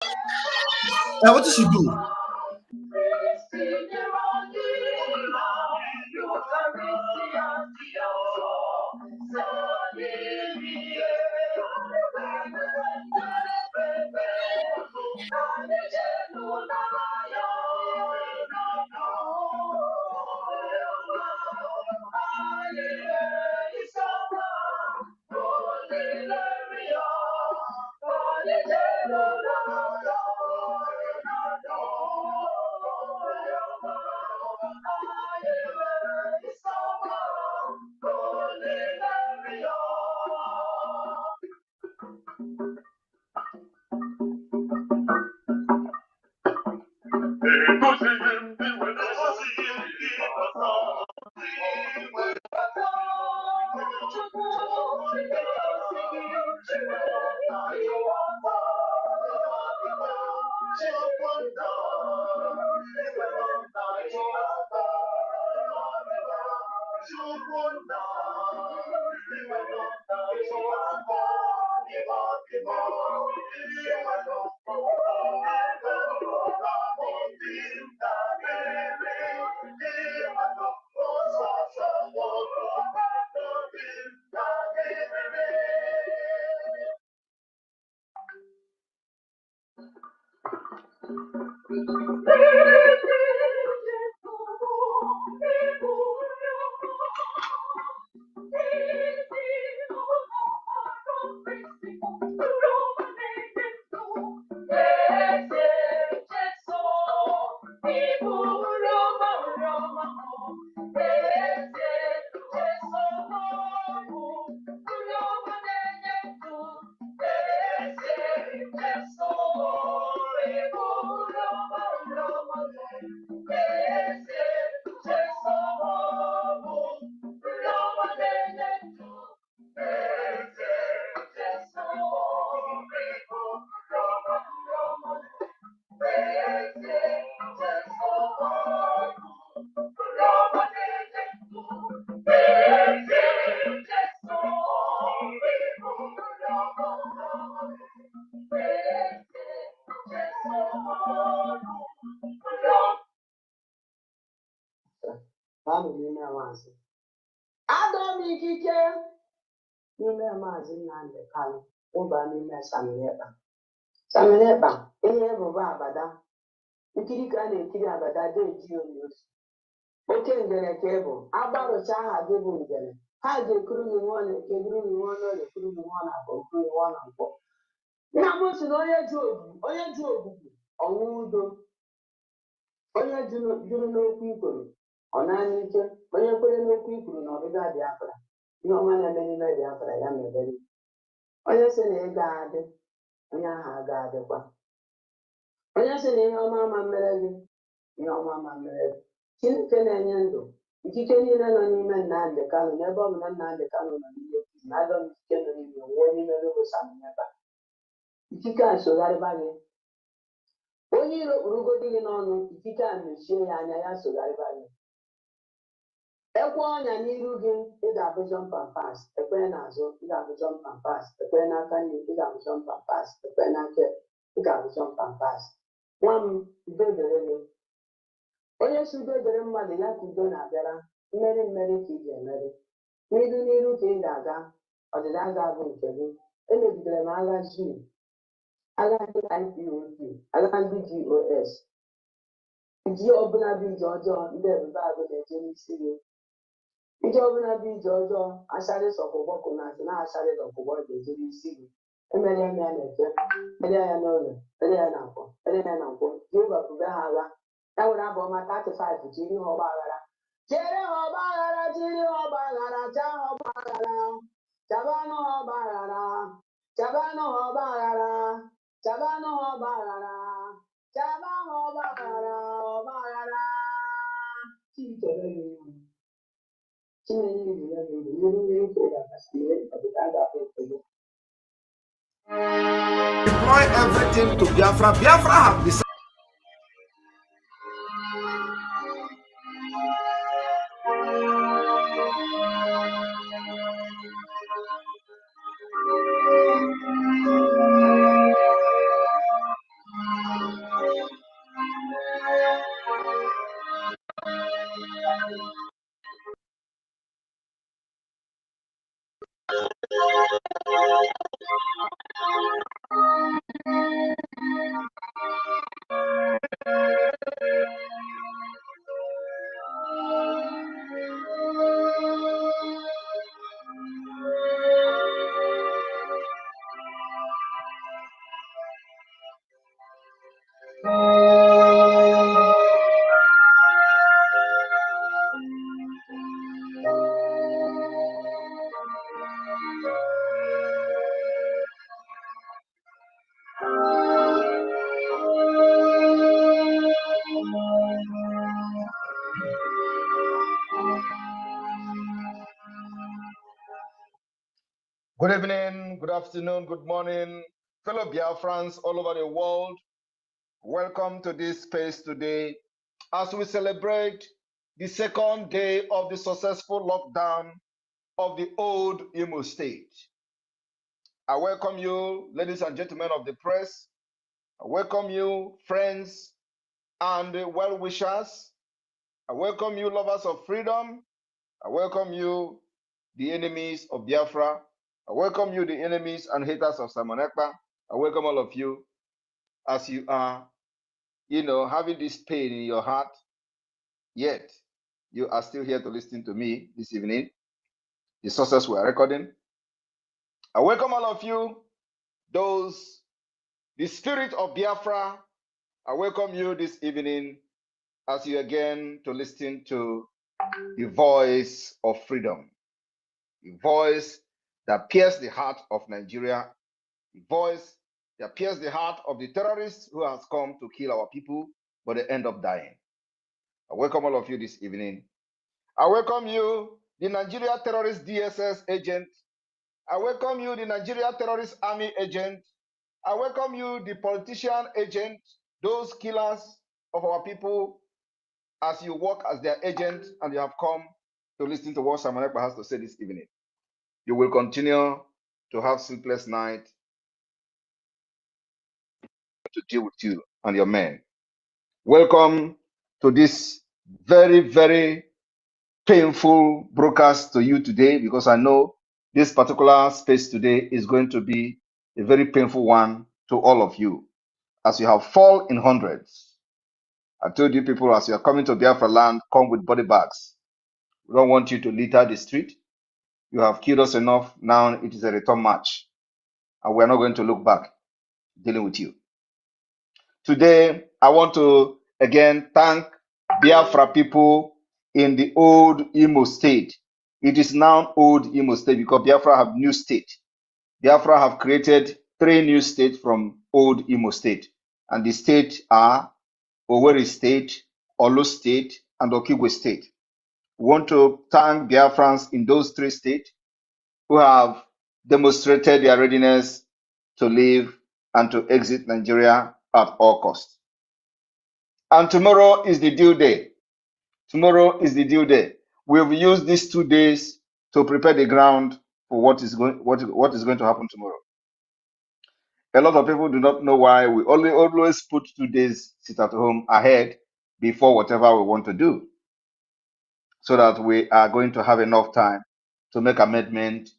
And what did she do? Samịrịkpa ihe ebubo abada nkiri ka a na-ekiri abada deji onyosi oke ngere ka ịbụ agbarụcha aha gị bụ ngere ha ga-ekuru gị nwa na ekeburu gị nwa na ekuru gị nwa na abụ nkuru nwa na mkpọ nna m si na onye ju ogbugbu ọnwụ udo onye juru n'okwu ikwuru ọ naanị ike onye kwere n'okwu ikwuru na ọbịbịa Biafra ihe ọma na-eme n'ime Biafra ya mebere onye sị na ị ga-adị onye ahụ aga-adịkwa onye sị na ihe ọma ama mere gị ihe ọma ama mere gị Chineke na-enye ndụ ikike niile nọ n'ime Nnamdị Kanụ n'ebe ọ bụ na Nnamdị Kanụ nọ n'ime na aga m ikike nọ n'ime wuo n'ime Samịrịkpa ikike a sogharịba gị onye iro kpurugodi gị n'ọnụ ikike a mechie ya anya ya sogharịba gị ekwe ọnya n'iru gị ị ga-abụ jọmpa pas ekwe n'azụ ị ga-abụ jọmpa pas ekwe n'aka nri ị ga-abụ jọmpa pas ekwe n'aka ị ga-abụ jọmpa pas nwa m udo dere gị onye si udo dere mmadụ ya ka udo na-abịara mmeri ka ị ga-emeri n'iru ka ị ga-aga ọdịda ga-abụ nke gị emegidere m agha zuu agha ndị IPOB agha ndị GOS iji ọbụla bụ ije ọjọọ ndị ebube agụ na-eje n'isi gị ije ọbụla bụ ije ọjọọ asharị sọkwụgbọkụ na asị na-asharị dọkwụgbọ ga-eje n'isi gị emere ya na-eke mere ya n'ụlọ mere ya na nkwọ mere ya na nkwọ Jehova bube ha agha ya nwere abụ ọma 35 jiri ha ọgba aghara jere ha ọgba aghara jiri ha ọgba aghara chaa ha ọgba aghara chabanụ ha ọgba aghara chabanụ ha ọgba aghara chabanụ ha ọgba aghara chaba ha ọgba aghara Deploy everything to Biafra. Biafra have decided. Good evening, good afternoon, good morning, fellow Biafrans all over the world. Welcome to this space today as we celebrate the second day of the successful lockdown of the old Imo State. I welcome you, ladies and gentlemen of the press. I welcome you, friends and well-wishers. I welcome you, lovers of freedom. I welcome you, the enemies of Biafra. I welcome you, the enemies and haters of Simon Ekpa. I welcome all of you as you are, having this pain in your heart, yet you are still here to listen to me this evening, the sources we are recording. I welcome all of you, the spirit of Biafra. I welcome you this evening as you again to listen to the voice of freedom, the voice that pierced the heart of Nigeria, the voice that pierced the heart of the terrorists who has come to kill our people, but they end up dying. I welcome all of you this evening. I welcome you, the Nigeria terrorist DSS agent. I welcome you, the Nigeria terrorist army agent. I welcome you, the politician agent, those killers of our people, as you work as their agent and you have come to listen to what Simon Ekpa has to say this evening. You will continue to have sleepless nights to deal with you and your men. Welcome to this very, very painful broadcast to you today, because I know this particular space today is going to be a very painful one to all of you, as you have fallen in hundreds. I told you people, as you are coming to Biafra land, come with body bags. We don't want you to litter the street. You have killed us enough. Now it is a return match, and we're not going to look back dealing with you. Today, I want to again thank Biafra people in the old Imo State. It is now old Imo State because Biafra have new state. Biafra have created 3 new states from old Imo State, and the states are Owerri State, Olu State, and Okigwe State. We want to thank Biafrans in those 3 states who have demonstrated their readiness to leave and to exit Nigeria at all costs. And tomorrow is the due day. Tomorrow is the due day. We've used these 2 days to prepare the ground for what is going to happen tomorrow. A lot of people do not know why we always put 2 days sit at home ahead before whatever we want to do, so that we are going to have enough time to make amendment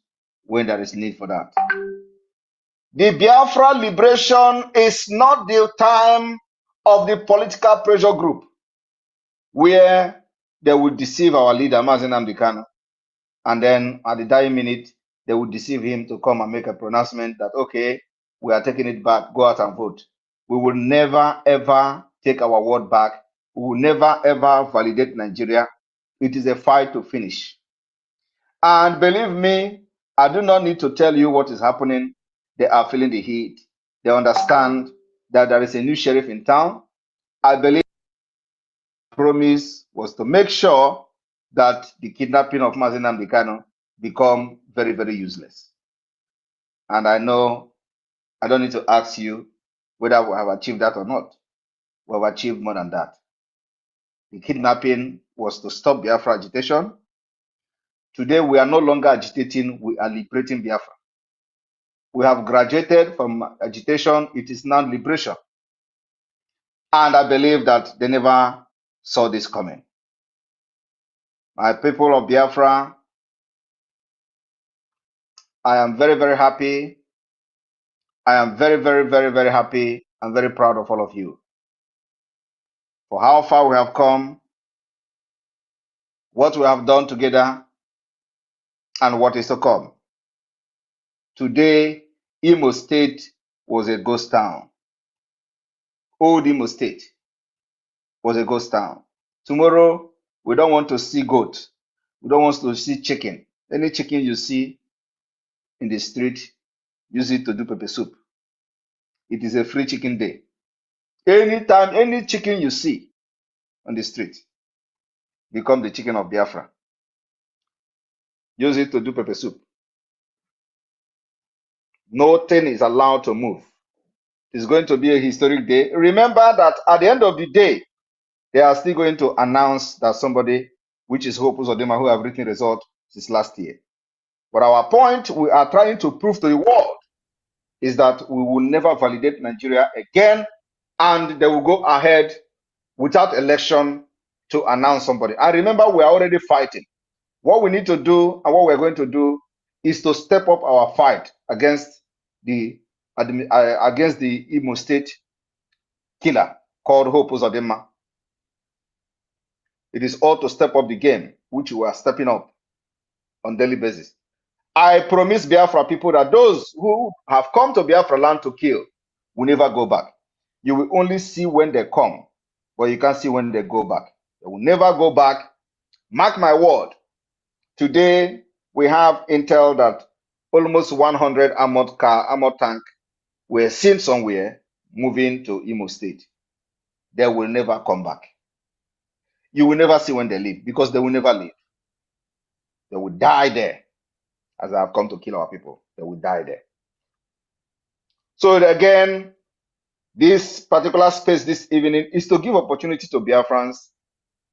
when there is need for that. The Biafra liberation is not the time of the political pressure group where they would deceive our leader, Mazi Nnamdi Kanu, and then at the dying minute, they would deceive him to come and make a pronouncement that, okay, we are taking it back, go out and vote. We will never, ever take our word back. We will never, ever validate Nigeria. It is a fight to finish. And believe me, I do not need to tell you what is happening. They are feeling the heat. They understand that there is a new sheriff in town. I believe the promise was to make sure that the kidnapping of Mazi Nnamdi Kanu become very, very useless. And I know I don't need to ask you whether we have achieved that or not. We have achieved more than that. The kidnapping was to stop Biafra agitation. Today, we are no longer agitating, we are liberating Biafra. We have graduated from agitation, it is now liberation. And I believe that they never saw this coming. My people of Biafra, I am very, very happy. I am very, very, very, very happy and very proud of all of you for how far we have come, what we have done together, and what is to come. Today, Imo State was a ghost town. old Imo State was a ghost town. Tomorrow, we don't want to see goat. We don't want to see chicken. Any chicken you see in the street, use it to do pepper soup. It is a free chicken day. Anytime, any chicken you see on the street, become the chicken of Biafra. Use it to do pepper soup. Nothing is allowed to move. It's going to be a historic day. Remember that at the end of the day, they are still going to announce that somebody, which is Hope Uzodinma, who have written result since last year. But our point we are trying to prove to the world is that we will never validate Nigeria again, and they will go ahead without election to announce somebody. And remember, we are already fighting. What we need to do and what we're going to do is to step up our fight against the Imo State killer called Hope Uzodinma. It is all to step up the game, which we are stepping up on daily basis. I promise Biafra people that those who have come to Biafra land to kill will never go back. You will only see when they come, but you can't see when they go back. They will never go back. Mark my word. Today, we have intel that almost 100 armored tank were seen somewhere moving to Imo State. They will never come back. You will never see when they leave because they will never leave. They will die there. As I have come to kill our people, they will die there. So again, this particular space this evening is to give opportunity to Biafrans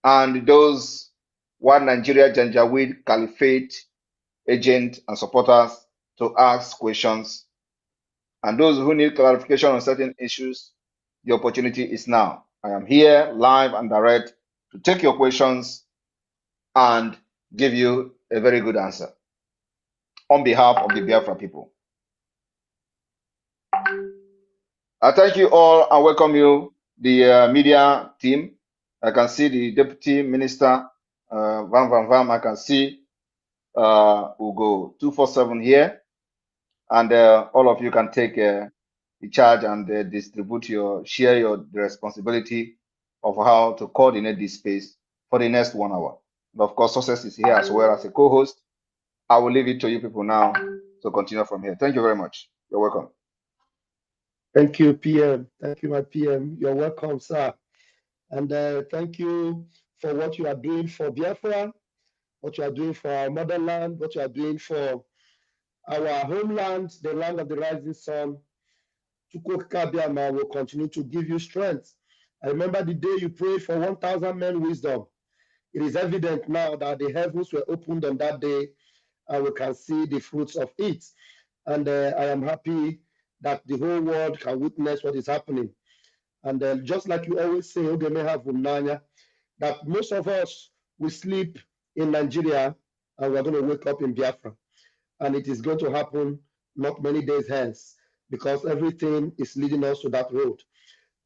and those One Nigeria Janjaweed Caliphate agents and supporters to ask questions. And those who need clarification on certain issues, the opportunity is now. I am here live and direct to take your questions and give you a very good answer on behalf of the Biafra people. I thank you all and welcome you, the media team. I can see the Deputy Minister, Vam. I can see Ugo 247 here. And all of you can take the charge and share the responsibility of how to coordinate this space for the next 1 hour. And of course, Success is here as well as a co-host. I will leave it to you people now to continue from here. Thank you very much. You're welcome. Thank you, PM. Thank you, my PM. You're welcome, sir. And thank you for what you are doing for Biafra, what you are doing for our motherland, what you are doing for our homeland, the land of the rising sun. Chukwukabiama will continue to give you strength. I remember the day you prayed for 1,000 men wisdom. It is evident now that the heavens were opened on that day, and we can see the fruits of it. And I am happy that the whole world can witness what is happening. And just like you always say, that most of us will sleep in Nigeria and we're going to wake up in Biafra. And it is going to happen not many days hence because everything is leading us to that road.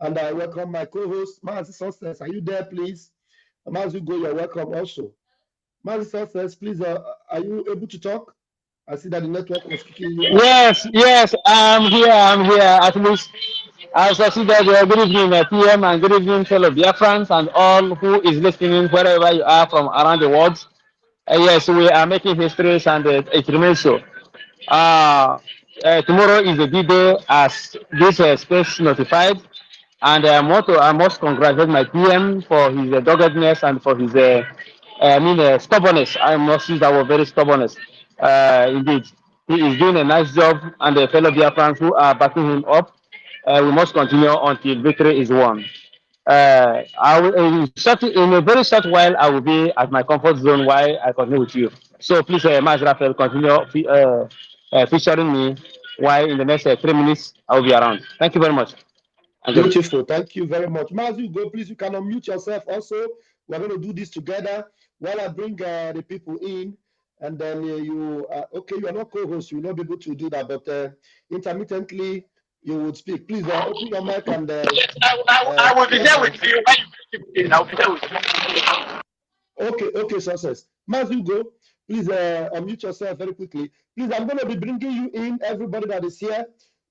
And I welcome my co-host, Mazi Success. Are you there, please? Mazi Go, you're welcome also. Mazi Success, please, are you able to talk? I see that the network was kicking you out. Yes, I'm here. At least I succeeded. Good evening, PM, and good evening, fellow BIAFRANS, and all who is listening, wherever you are from around the world. Yes, we are making histories, and it remains so. Tomorrow is the D-Day, as this space notified, and I must congratulate my PM for his doggedness and for his, stubbornness. I must use that word, very stubbornness. Indeed, he is doing a nice job, and the fellow Biafrans who are backing him up, we must continue until victory is won. I will, in a very short while, I will be at my comfort zone while I continue with you. So please, Maj Raphael, continue featuring me while in the next 3 minutes I will be around. Thank you very much. Beautiful. Thank you very much. Mazi, go, please. You can unmute yourself also. We're going to do this together while I bring the people in. And then you are not co-host. You will not be able to do that. But intermittently, you would speak. Please open your mic and... I will be there with you. I'll be there with you. Okay, Success. Mazi, go. Please unmute yourself very quickly. Please, I'm going to be bringing you in, everybody that is here.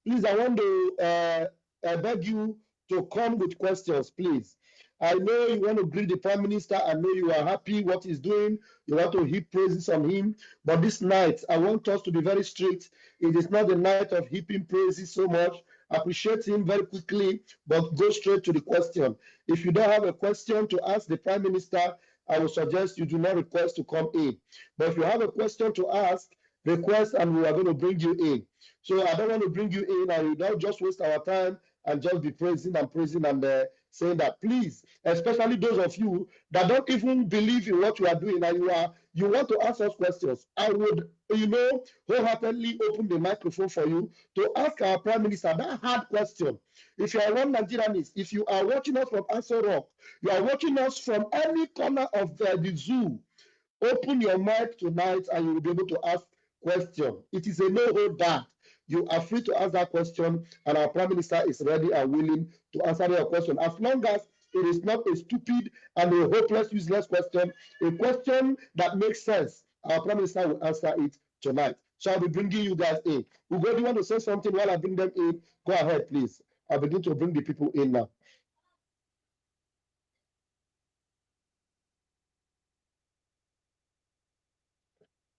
Please, I want to... I beg you to come with questions, please. I know you want to greet the Prime Minister. I know you are happy what he's doing. You want to heap praises on him. But this night, I want us to be very strict. It is not the night of heaping praises so much. Appreciate him very quickly, but go straight to the question. If you don't have a question to ask the Prime Minister, I would suggest you do not request to come in. But if you have a question to ask, request and we are going to bring you in. So I don't want to bring you in and you don't just waste our time and just be praising and saying that. Please, especially those of you that don't even believe in what you are doing and you want to ask us questions, I would, wholeheartedly open the microphone for you to ask our Prime Minister that hard question. If you are one Nigerianist, if you are watching us from Aso Rock, you are watching us from any corner of the zoo, open your mic tonight and you will be able to ask questions. It is a no-hold barred. You are free to ask that question, and our Prime Minister is ready and willing to answer your question. As long as it is not a stupid and a hopeless, useless question, a question that makes sense, our Prime Minister will answer it tonight. So I'll be bringing you guys in. Ugo, do you want to say something while I bring them in? Go ahead, please. I'll begin to bring the people in now.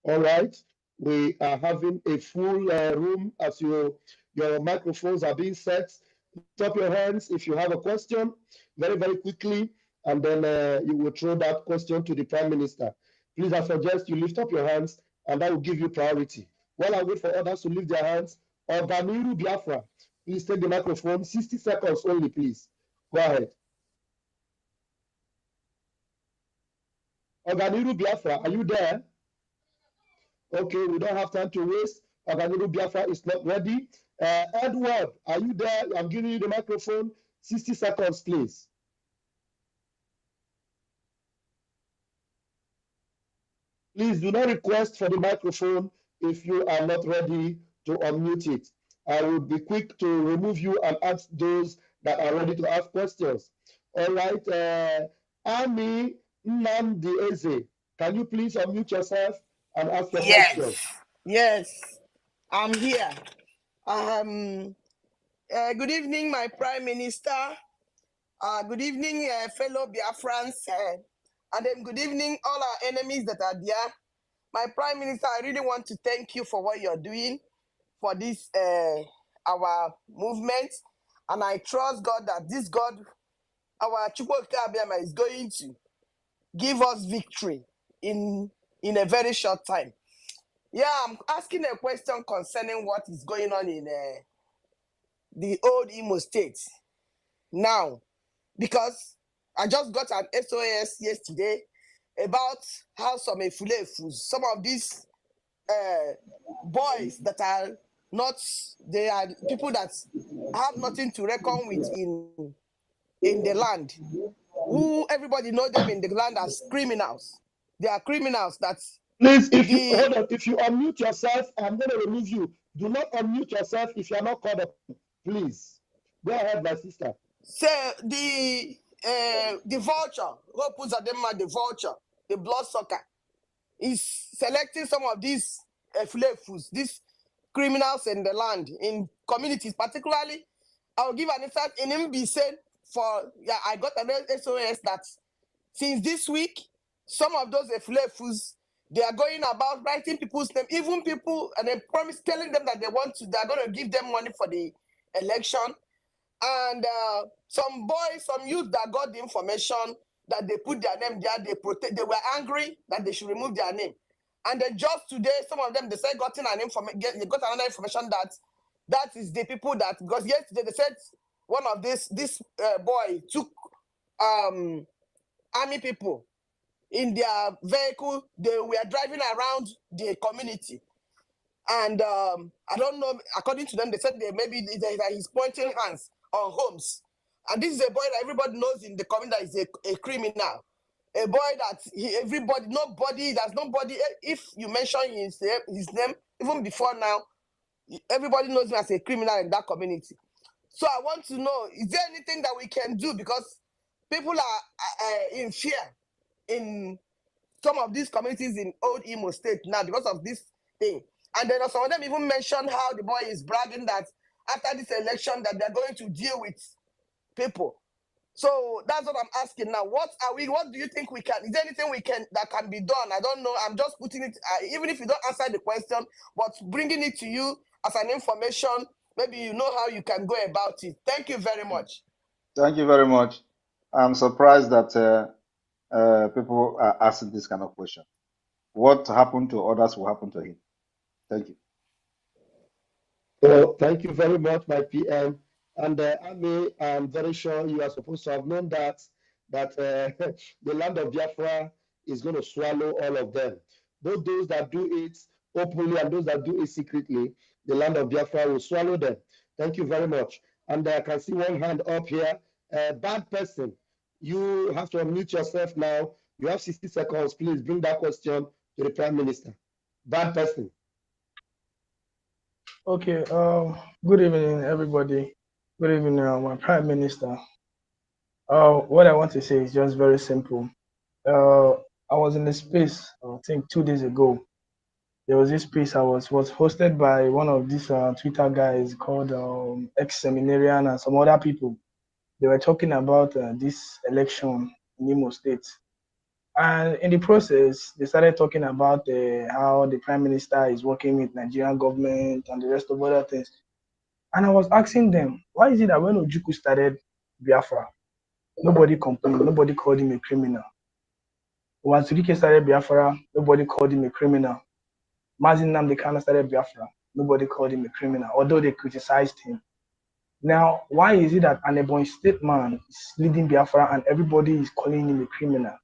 All right. We are having a full room as your microphones are being set. Lift up your hands if you have a question very, very quickly, and then you will throw that question to the Prime Minister. Please, I suggest you lift up your hands, and that will give you priority. While I wait for others to lift their hands, Oganiru Biafra, please take the microphone. 60 seconds only, please. Go ahead. Oganiru Biafra, are you there? Okay, we don't have time to waste. Oganiru Biafra is not ready. Edward, are you there? I'm giving you the microphone. 60 seconds, please. Please do not request for the microphone if you are not ready to unmute it. I will be quick to remove you and ask those that are ready to ask questions. All right, Ami Nnamdi Eze, can you please unmute yourself and ask your question? Yes, I'm here. Good evening, my Prime Minister. Good evening, fellow Biafrans. And then good evening, all our enemies that are there. My Prime Minister, I really want to thank you for what you're doing for this, our movement. And I trust God that this God, our Chukwuka Abiyama, is going to give us victory in a very short time. Yeah, I'm asking a question concerning what is going on in the old Imo State now, because I just got an SOS yesterday about how some Efulefus, some of these boys that are not, they are people that have nothing to reckon with in the land, who everybody know them in the land as criminals. They are criminals that. Please, if you hold on, if you unmute yourself, I'm going to remove you. Do not unmute yourself if you are not called up. Please go ahead, my sister. So the vulture, who puts at them the vulture, the bloodsucker, is selecting some of these flavors, these criminals in the land, in communities, particularly. I'll give an instance in MBC for, yeah, I got an SOS that since this week, some of those flavors, they are going about writing people's name, even people, and they promise telling them that they're going to give them money for the election. And some boys, some youth that got the information that they put their name there, they were angry that they should remove their name. And then just today, some of them, they said they got another information that is the people that, because yesterday they said one of this boy took army people in their vehicle. They were driving around the community. And I don't know, according to them, they said he's pointing hands on homes. And this is a boy that everybody knows in the community that is a criminal. A boy that there's nobody, if you mention his name, even before now, everybody knows him as a criminal in that community. So I want to know, is there anything that we can do? Because people are in fear in some of these communities in old Imo State now because of this thing. And then some of them even mentioned how the boy is bragging that after this election that they're going to deal with people. So that's what I'm asking now. What do you think we can, is there anything that can be done? I don't know. I'm just putting it, even if you don't answer the question, but bringing it to you as an information, maybe you know how you can go about it. Thank you very much. Thank you very much. I'm surprised that people are asking this kind of question. What happened to others will happen to him. Thank you. Well, thank you very much, my PM. And Ame, I'm very sure you are supposed to have known that the land of Biafra is going to swallow all of them. Both those that do it openly and those that do it secretly, the land of Biafra will swallow them. Thank you very much. And I can see one hand up here. Bad person, you have to unmute yourself now. You have 60 seconds. Please bring that question to the Prime Minister. Bad person. Okay, good evening, everybody. Good evening, my Prime Minister. What I want to say is just very simple. I was in the space, I think 2 days ago. There was this space was hosted by one of these Twitter guys called ex-seminarian and some other people. They were talking about this election in Imo State. And in the process, they started talking about how the Prime Minister is working with Nigerian government and the rest of other things. And I was asking them, why is it that when Ojukwu started Biafra, nobody complained, nobody called him a criminal? When Sirike started Biafra, nobody called him a criminal. Mazin Nnamdi Kanu started Biafra, nobody called him a criminal, although they criticized him. Now, why is it that an Ebonyi State man is leading Biafra and everybody is calling him a criminal?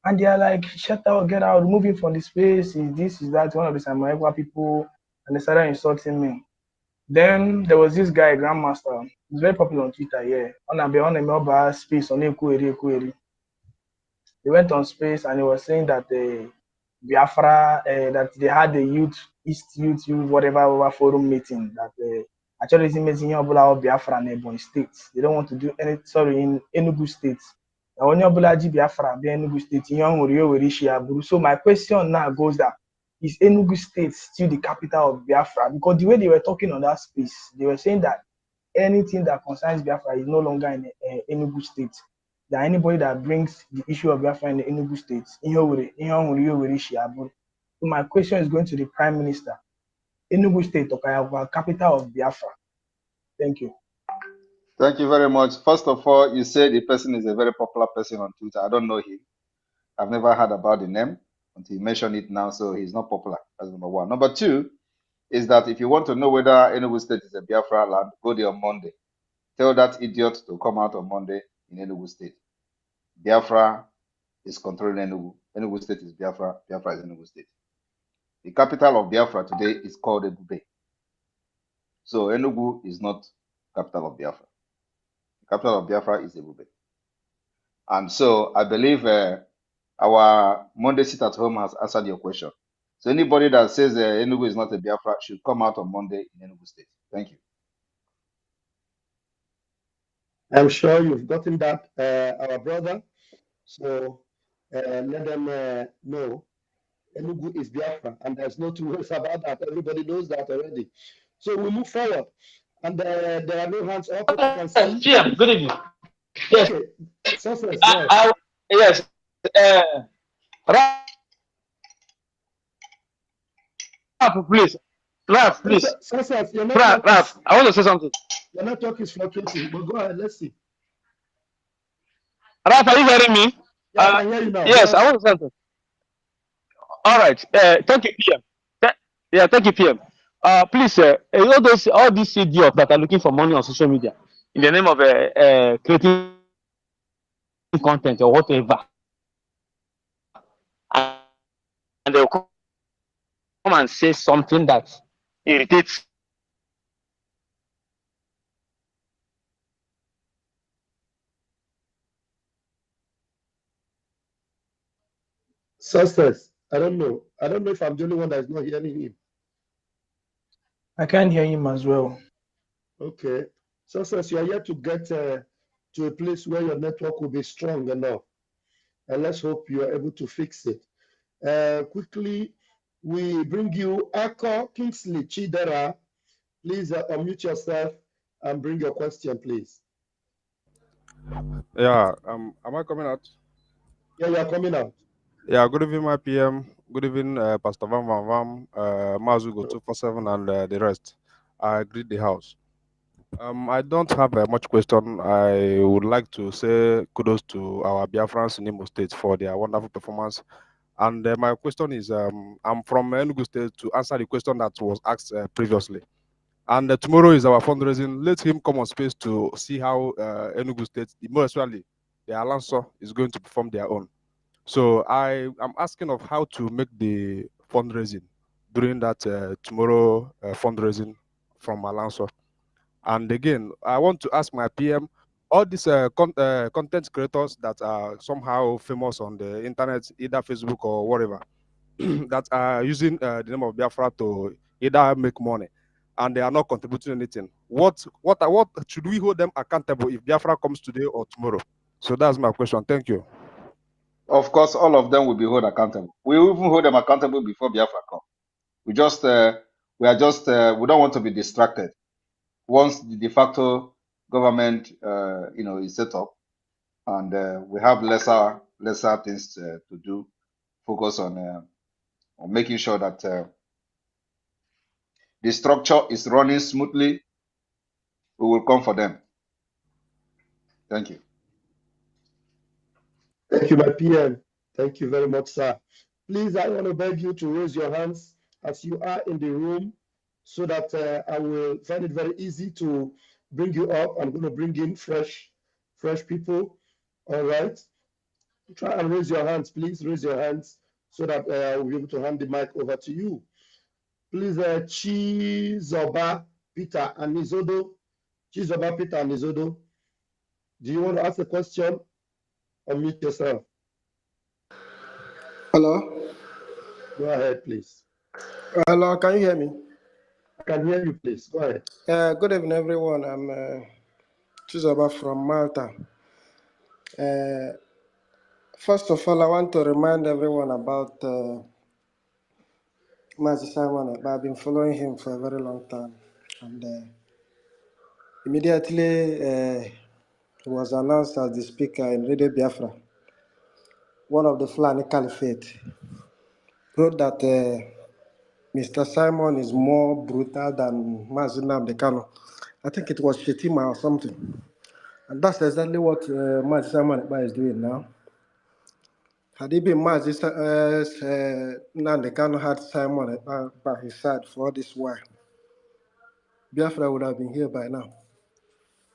And they are like, shut out, get out, remove him from the space, is this, is that, one of the Samaewa people, and they started insulting me. Then there was this guy, Grandmaster, he's very popular on Twitter, yeah. On a space on Ekweri. He went on space and he was saying that the Biafra, that they had the East Youth, whatever forum meeting, that actually it's meeting Biafra in Ebonyi State. They don't want to do in Enugu State. Biafra Enugu State. So my question now goes that, is Enugu State still the capital of Biafra? Because the way they were talking on that space, they were saying that anything that concerns Biafra is no longer in Enugu State. That anybody that brings the issue of Biafra in the Enugu State, so my question is going to the Prime Minister. Enugu State, okay, capital of Biafra. Thank you. Thank you very much. First of all, you said the person is a very popular person on Twitter. I don't know him. I've never heard about the name until you mention it now, so he's not popular. That's number one. Number two is that if you want to know whether Enugu State is a Biafra land, go there on Monday. Tell that idiot to come out on Monday in Enugu State. Biafra is controlling Enugu. Enugu State is Biafra. Biafra is Enugu State. The capital of Biafra today is called Ebube. So Enugu is not capital of Biafra. The capital of Biafra is Ebube. And so I believe our Monday sit at home has answered your question. So anybody that says Enugu is not a Biafra should come out on Monday in Enugu State. Thank you. I'm sure you've gotten that, our brother. So let them know Enugu is Biafra, and there's no two ways about that. Everybody knows that already. So we move forward, and there are no hands up. I can see. PM, good evening. Yes. Okay, success. Yes. Ralph, please. Ralph, please. Success, you're not Ralph, I want to say something. Your network is fluctuating, but go ahead. Let's see. Ralph, are you hearing me? Yeah, I can hear you now. Yes, I want to say something. All right. Thank you, PM. Thank you, PM. Please, all these idiots that are looking for money on social media in the name of creating content or whatever, and they'll come and say something that irritates. Success. I don't know. I don't know if I'm the only one that is not hearing him. I can't hear him as well. Okay. Success, you are yet to get to a place where your network will be strong enough. And let's hope you are able to fix it. Quickly, we bring you Ako Kingsley Chidera. Please unmute yourself and bring your question, please. Yeah, am I coming out? Yeah, you are coming out. Yeah, good evening, my PM. Good evening, Pastor Van Van Vam, Mazugo 247, and the rest. I greet the house. I don't have much question. I would like to say kudos to our Biafrans in Imo State for their wonderful performance. And my question is, I'm from Enugu State to answer the question that was asked previously. And tomorrow is our fundraising. Let him come on space to see how Enugu State, more especially the Alanso, is going to perform their own. So I am asking of how to make the fundraising during that tomorrow fundraising from Alanso. And again, I want to ask my PM, all these content creators that are somehow famous on the internet, either Facebook or whatever, that are using the name of Biafra to either make money, and they are not contributing anything. What should we hold them accountable if Biafra comes today or tomorrow? So that's my question. Thank you. Of course, all of them will be held accountable. We will even hold them accountable before Biafra come. We just, we don't want to be distracted. Once the de facto government, is set up, and we have lesser things to do, focus on making sure that the structure is running smoothly. We will come for them. Thank you. Thank you, my PM. Thank you very much, sir. Please, I want to beg you to raise your hands as you are in the room so that I will find it very easy to bring you up. I'm going to bring in fresh people. All right. Try and raise your hands, please. Raise your hands so that we'll be able to hand the mic over to you. Please, Chizoba Peter and Nizodo. Chizoba Peter and Nizodo. Do you want to ask a question? Unmute yourself. Hello? Go ahead, please. Hello, can you hear me? I can hear you, please. Go ahead. Good evening, everyone. I'm Chizoba from Malta. First of all, I want to remind everyone about Mazi Simon. I've been following him for a very long time. And immediately he was announced as the speaker in Radio Biafra. One of the Fulani Caliphate wrote that Mr. Simon is more brutal than Mazi Nnamdi Kanu. I think it was Shetima or something. And that's exactly what Mazi Simon Ekpa is doing now. Had it been Mazi Nnamdi Kanu had Simon Ekpa by his side for all this while, Biafra would have been here by now.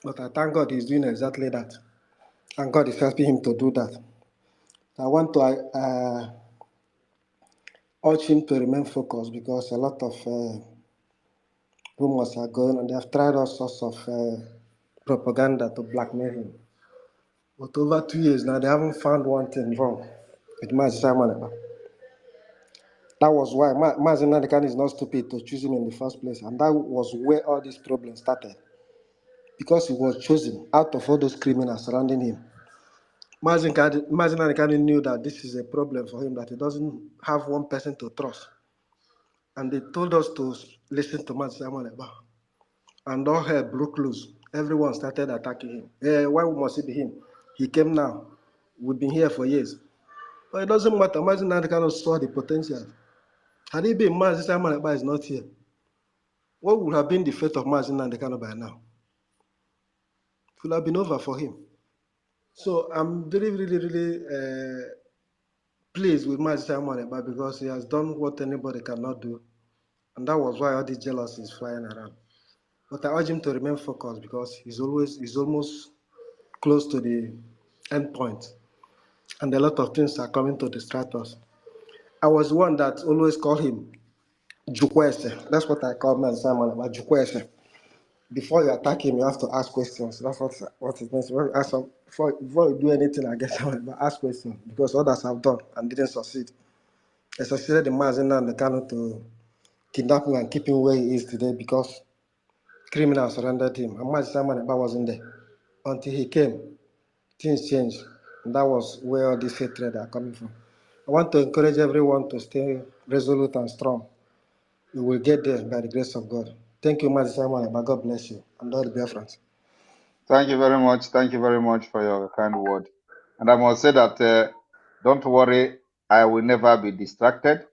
But I thank God he's doing exactly that. And God is helping him to do that. I want to urge him to remain focused because a lot of rumors are going on. They have tried all sorts of propaganda to blackmail him. But over 2 years now, they haven't found one thing wrong with Mazi Simon Ekpa. That was why Mazi Nnamdi Kanu is not stupid to choose him in the first place. And that was where all these problems started. Because he was chosen out of all those criminals surrounding him. Mazi Nnamdi Kanu knew that this is a problem for him, that he doesn't have one person to trust. And they told us to listen to Mazi Simon Ekpa. And all hell broke loose. Everyone started attacking him. Why must it be him? He came now. We've been here for years. But it doesn't matter. Mazi Nnamdi Kanu saw the potential. Had it been Mazi Simon Ekpa is not here, what would have been the fate of Mazi Nnamdi Kanu by now? It would have been over for him. So I'm really, really, really pleased with Mazi Simon Ekpa because he has done what anybody cannot do. And that was why all this jealousy is flying around. But I urge him to remain focused because he's almost close to the end point. And a lot of things are coming to distract us. I was one that always called him Jukwese. That's what I call Mazi Simon Ekpa, Jukwese. Before you attack him, you have to ask questions. That's what it means. Before you do anything against someone, ask questions because others have done and didn't succeed. They succeeded in Mazi Nnamdi Kanu to kidnap him and keep him where he is today because criminals surrounded him. And Mazi Simon Ekpa wasn't there. Until he came, things changed. And that was where all these hatred are coming from. I want to encourage everyone to stay resolute and strong. We will get there by the grace of God. Thank you, Mazi Simon Ekpa. God bless you. And all the BIAFRANS. Thank you very much. Thank you very much for your kind word. And I must say that don't worry, I will never be distracted.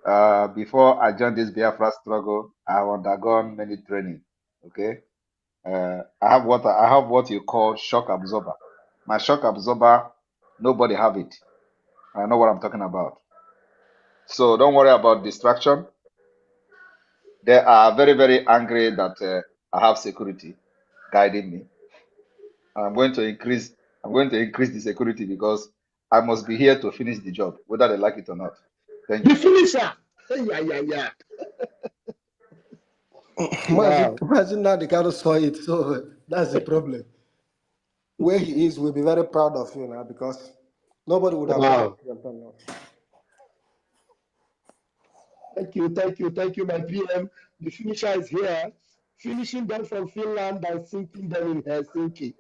Before I joined this Biafra struggle, I have undergone many training. Okay, I have what you call shock absorber. My shock absorber, nobody have it. I know what I'm talking about. So don't worry about distraction. They are very, very angry that I have security guiding me. I'm going to increase the security because I must be here to finish the job, whether they like it or not. Thank The you. finisher. Yeah. Imagine, Wow. imagine now the guy saw it, so that's the problem. Where he is, we'll be very proud of you now because nobody would have done Wow. what you have done now. Thank you, my PM. The finisher is here, finishing them from Finland and sinking them in Helsinki.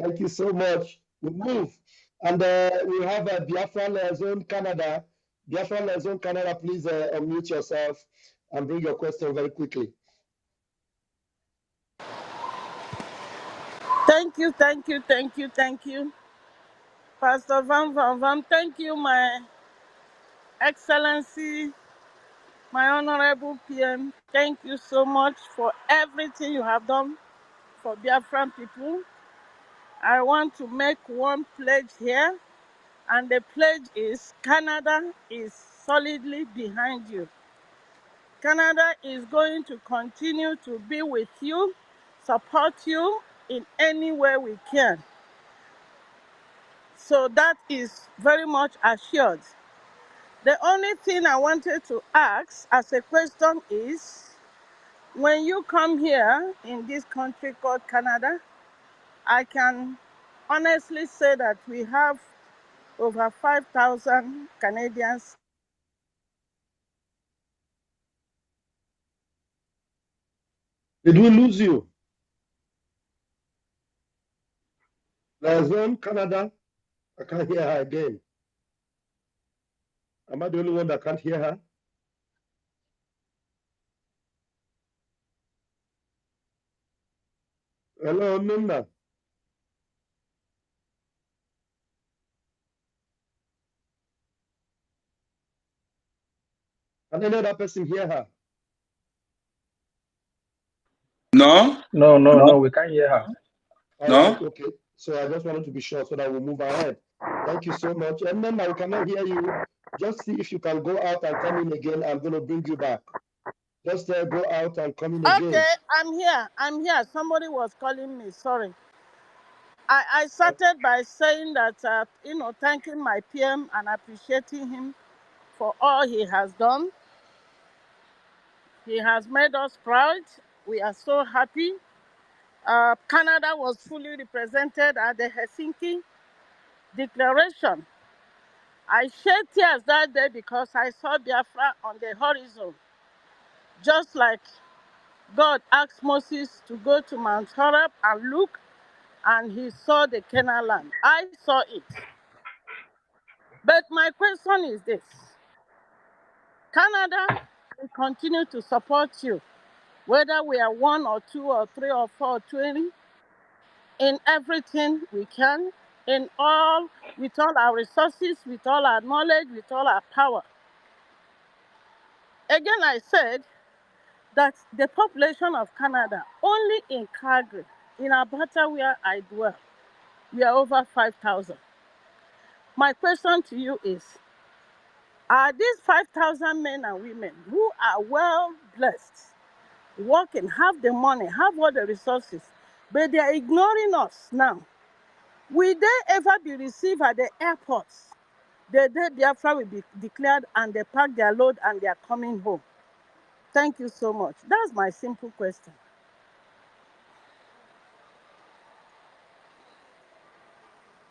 Thank you so much. We move. And we have Biafran Zone Canada. Biafran Zone Canada, please unmute yourself and bring your question very quickly. Thank you. Pastor Van. Thank you, my Excellency, my Honorable PM. Thank you so much for everything you have done for Biafran people. I want to make one pledge here, and the pledge is Canada is solidly behind you. Canada is going to continue to be with you, support you in any way we can. So that is very much assured. The only thing I wanted to ask as a question is, when you come here in this country called Canada, I can honestly say that we have over 5,000 Canadians. Did we lose you? Zone Canada, I can't hear her again. Am I the only one that can't hear her? Hello, Nina. Can any other person hear her? No. No, we can't hear her. All No. right, okay. So I just wanted to be sure so that we'll move ahead. Thank you so much. And then I cannot hear you. Just see if you can go out and come in again. I'm going to bring you back. Just go out and come in again. Okay, I'm here. Somebody was calling me. Sorry. I started by saying that, thanking my PM and appreciating him for all he has done. He has made us proud. We are so happy. Canada was fully represented at the Helsinki Declaration. I shed tears that day because I saw Biafra on the horizon. Just like God asked Moses to go to Mount Horeb and look, and he saw the Canaan land. I saw it. But my question is this. Canada will continue to support you, whether we are 1 or 2 or 3 or 4 or 20, in everything we can, with all our resources, with all our knowledge, with all our power. Again, I said that the population of Canada, only in Calgary, in Alberta where I dwell, we are over 5,000. My question to you is, are these 5,000 men and women who are well blessed, working, have the money, have all the resources, but they are ignoring us now? Will they ever be received at the airports the day Biafra will be declared and they pack their load and they are coming home? Thank you so much. That's my simple question.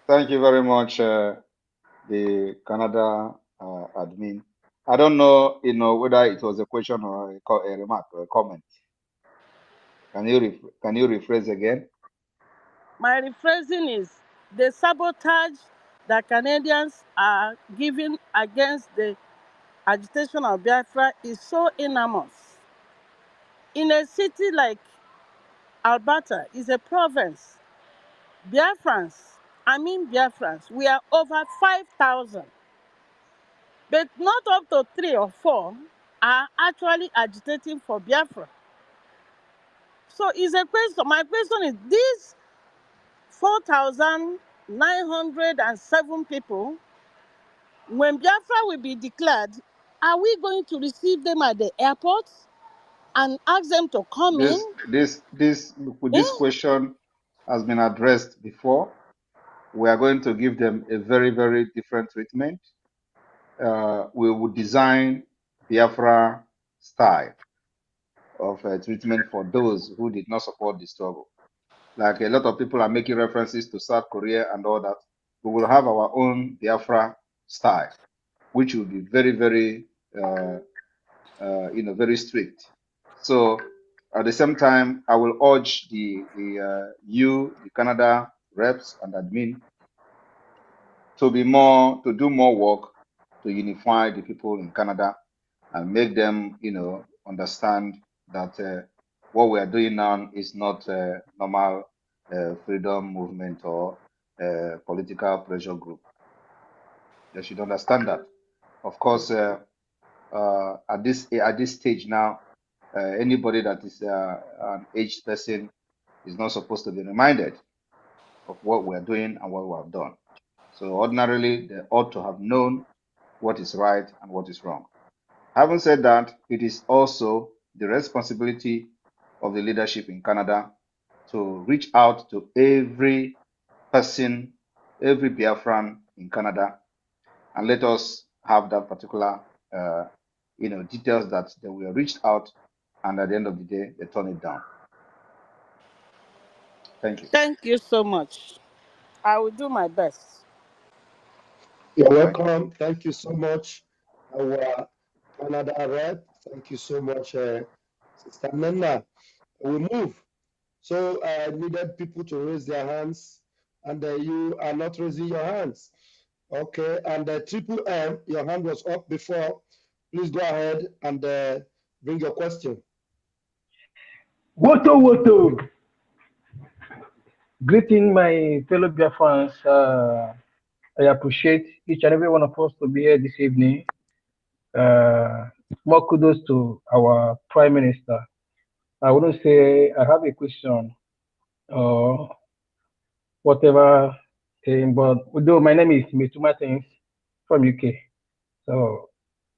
Thank you very much, the Canada admin. I don't know, whether it was a question or a remark or a comment. Can you rephrase again? My rephrasing is the sabotage that Canadians are giving against the agitation of Biafra is so enormous. In a city like Alberta is a province. Biafrans, we are over 5,000. But not up to 3 or 4 are actually agitating for Biafra. So it's a question. My question is, these 4,907 people, when Biafra will be declared, are we going to receive them at the airport and ask them to come in? This question has been addressed before. We are going to give them a very, very different treatment. We will design Biafra style of treatment for those who did not support the struggle. Like a lot of people are making references to South Korea and all that. We will have our own Biafra style, which will be very, very, very strict. So at the same time, I will urge the Canada reps and admin to do more work to unify the people in Canada and make them, understand that what we are doing now is not a normal freedom movement or political pressure group. They should understand that. Of course, at this stage now, anybody that is an aged person is not supposed to be reminded of what we are doing and what we have done. So ordinarily, they ought to have known what is right and what is wrong. Having said that, it is also the responsibility of the leadership in Canada to reach out to every person, every Biafran in Canada, and let us have that particular, details that they were reached out, and at the end of the day, they turn it down. Thank you. Thank you so much. I will do my best. You're welcome. Thank you so much, our Canada rep. Thank you so much, Sister Nana. We move. So I needed people to raise their hands, and you are not raising your hands. Okay, and Triple M, your hand was up before. Please go ahead and bring your question. Woto Woto! Greeting my fellow Biafrans. I appreciate each and every one of us to be here this evening. More kudos to our Prime Minister. I wouldn't say I have a question or whatever thing, but though my name is Mr. Martins from UK. So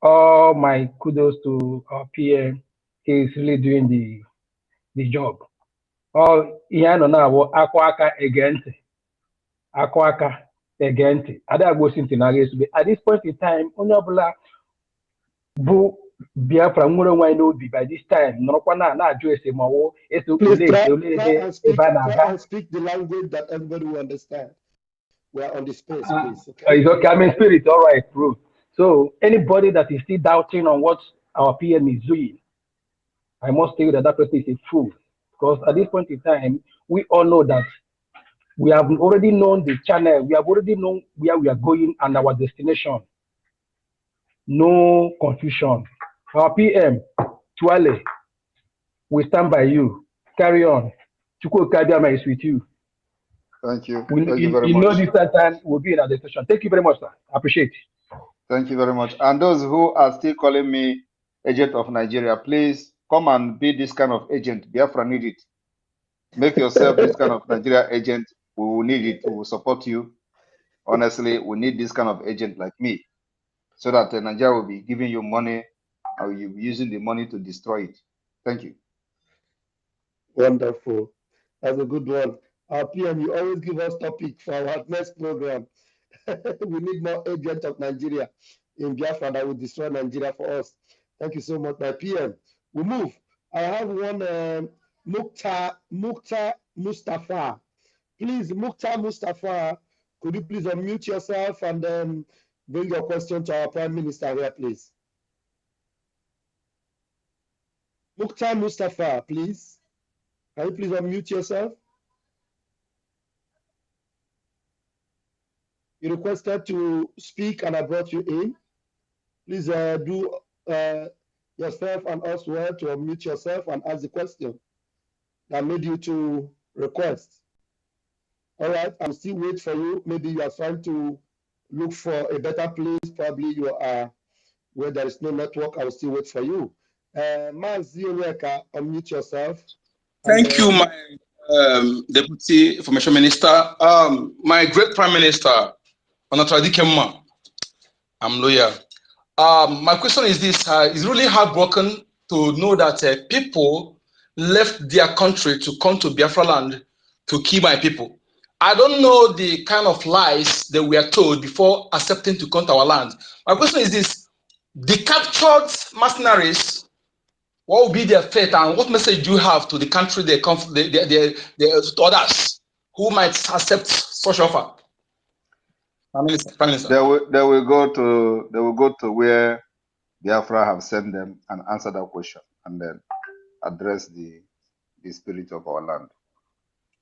all my kudos to our PM. He's really doing the job. All ihe nọ na-awụ akwa aka ege ntị. Akwa aka ege ntị. Ada agbosi ntị na esube. At this point in time, onye ọbụla bụ Biafra nwere onwe n'obi by this time nọrọkwa na-ajụ ese ma ọwụ ese ole ebe a na-aga. Try and speak the language that everybody will understand. We are on the space, please. Okay? It's okay. I'm in spirit. All right, bro. So anybody that is still doubting on what our PM is doing, I must tell you that person is a fool. Because at this point in time, we all know that we have already known the channel. We have already known where we are going and our destination. No confusion. Our PM, Tuale, we stand by you. Carry on. Chukwu Kadiama is with you. Thank you. Thank you very much. You know this time will be in our destination. Thank you very much, sir. I appreciate it. Thank you very much. And those who are still calling me agent of Nigeria, please come and be this kind of agent. Biafra need it. Make yourself this kind of Nigeria agent. We will need it. We will support you. Honestly, we need this kind of agent like me, so that Nigeria will be giving you money, or you'll be using the money to destroy it. Thank you. Wonderful. That's a good one. Our PM, you always give us topic for our next program. We need more agents of Nigeria in Biafra that will destroy Nigeria for us. Thank you so much, my PM. We move. I have one Mukhtar Mustafa. Please, Mukhtar Mustafa, could you please unmute yourself and then bring your question to our Prime Minister here, please? Mukhtar Mustafa, please. Can you please unmute yourself? You requested to speak and I brought you in. Please do yourself and us well to unmute yourself and ask the question. that made you to request. All right, I'll still wait for you. Maybe you are trying to look for a better place. Probably you are where there is no network. I will still wait for you. Mazi Onyeka, unmute yourself. And Thank you, my Deputy Information Minister. My great Prime Minister, Honorable Kemma. I'm loyal. My question is this: it's really heartbroken to know that people left their country to come to Biafra land to kill my people. I don't know the kind of lies that we are told before accepting to come to our land. My question is this: the captured mercenaries, what will be their fate, and what message do you have to the country they come, to others who might accept such offer? Prime Minister. They will go to where Biafra have sent them and answer that question and then address the spirit of our land.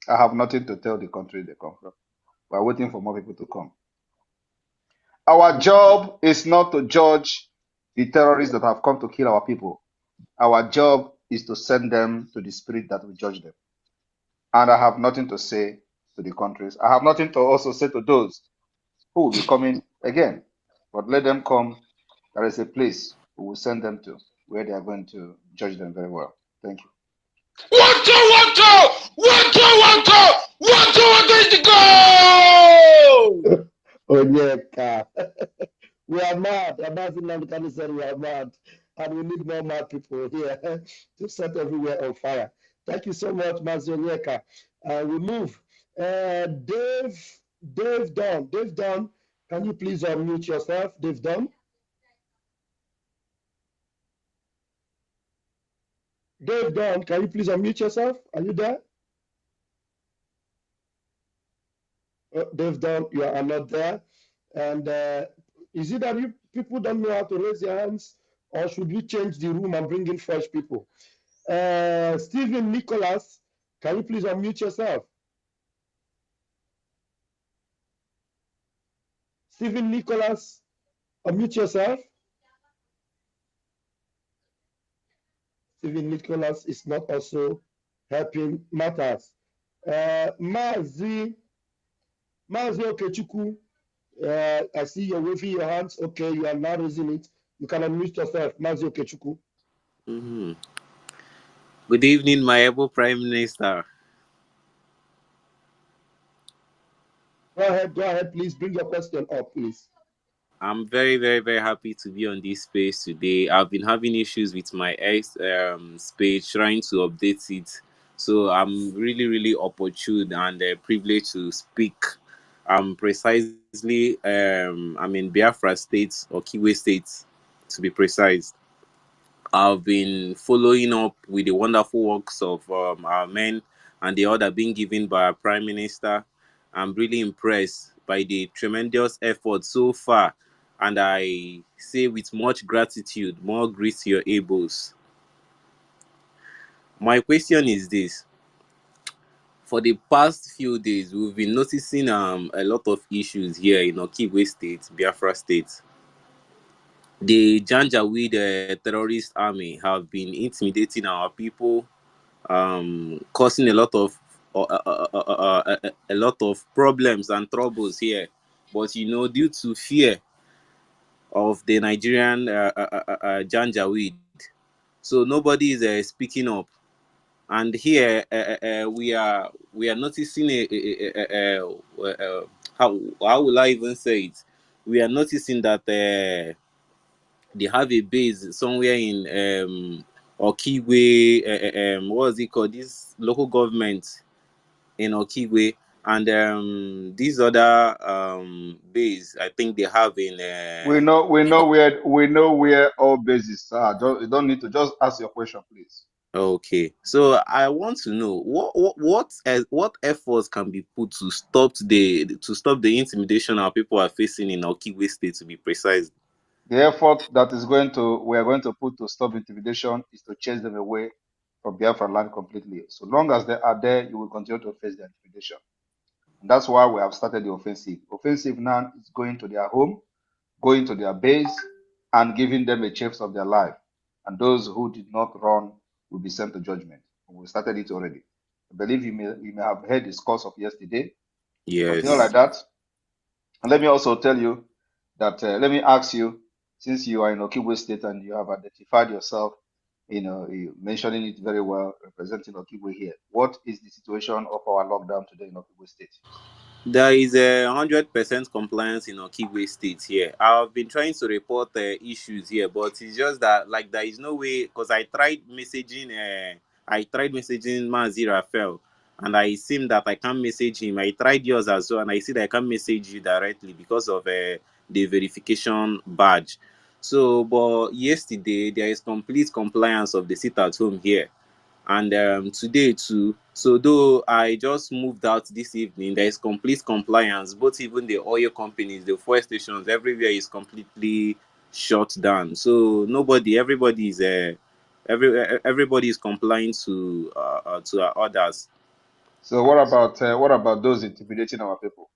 I have nothing to tell the country they come from. We are waiting for more people to come. Our job is not to judge the terrorists that have come to kill our people. Our job is to send them to the spirit that will judge them. And I have nothing to say to the countries. I have nothing to also say to those who will be coming again. But let them come. There is a place we will send them to where they are going to judge them very well. Thank you. Water is the go! Onyeka. We are mad. Amazing Namikani said we are mad. And we need more mad people here to set everywhere on fire. Thank you so much, Mazi Onyeka. We move. Dave Dunn. Dave Dunn, can you please unmute yourself? Dave Dunn. Dave Dunn, can you please unmute yourself? Are you there? Dave Dunn, you are not there. And is it that you people don't know how to raise your hands, or should we change the room and bring in fresh people? Stephen Nicholas, can you please unmute yourself? Stephen Nicholas, unmute yourself. Stephen Nicholas is not also helping matters. Mazi Okechukwu, I see you're waving your hands. Okay, you are now raising it. You can unmute yourself, Mazi Okechukwu. Mm-hmm. Good evening, my able Prime Minister. Go ahead, please. Bring your question up, please. I'm very, very, very happy to be on this space today. I've been having issues with my speech, trying to update it. So I'm really, really opportune and privileged to speak. Precisely, I'm in Biafra State, or Kiwe State, to be precise. I've been following up with the wonderful works of our men and the order being given by our Prime Minister. I'm really impressed by the tremendous effort so far, and I say with much gratitude, more grace to your ables. My question is this. For the past few days, we've been noticing a lot of issues here in Okigwe State, Biafra State. The Janjaweed terrorist army have been intimidating our people, causing a lot of problems and troubles here. But due to fear of the Nigerian Janjaweed, so nobody is speaking up. And here we are noticing how will I even say it? We are noticing that they have a base somewhere in Okigwe, what is it called? This local government in Okigwe, and these other base I think they have in. We know where all bases are. You don't need to just ask your question, please. Okay, so I want to know what efforts can be put to stop the intimidation our people are facing in Okigwe State, to be precise. The effort that we are going to put to stop intimidation is to chase them away from Biafra land completely. So long as they are there, you will continue to face the intimidation. And that's why we have started the offensive. Offensive now is going to their home, going to their base, and giving them a chance of their life. And those who did not run will be sent to judgment. We started it already. I believe you may have heard his course of yesterday. Continue like Yes. that. And let me also tell you that, let me ask you, since you are in Okigwe State and you have identified yourself, you mentioning it very well, representing Okigwe here, what is the situation of our lockdown today in Okigwe State? There is a 100% compliance in Okigwe State here. I've been trying to report issues here, but it's just that like there is no way because I tried messaging. I tried messaging Mazi Raphael, and I seem that I can't message him. I tried yours as well, and I see that I can't message you directly because of the verification badge. So, but yesterday there is complete compliance of the sit at home here. And today too, so though I just moved out this evening, there is complete compliance. Both even the oil companies, the fuel stations, everywhere is completely shut down. So everybody is everybody is complying to our orders. So what about those intimidating our people?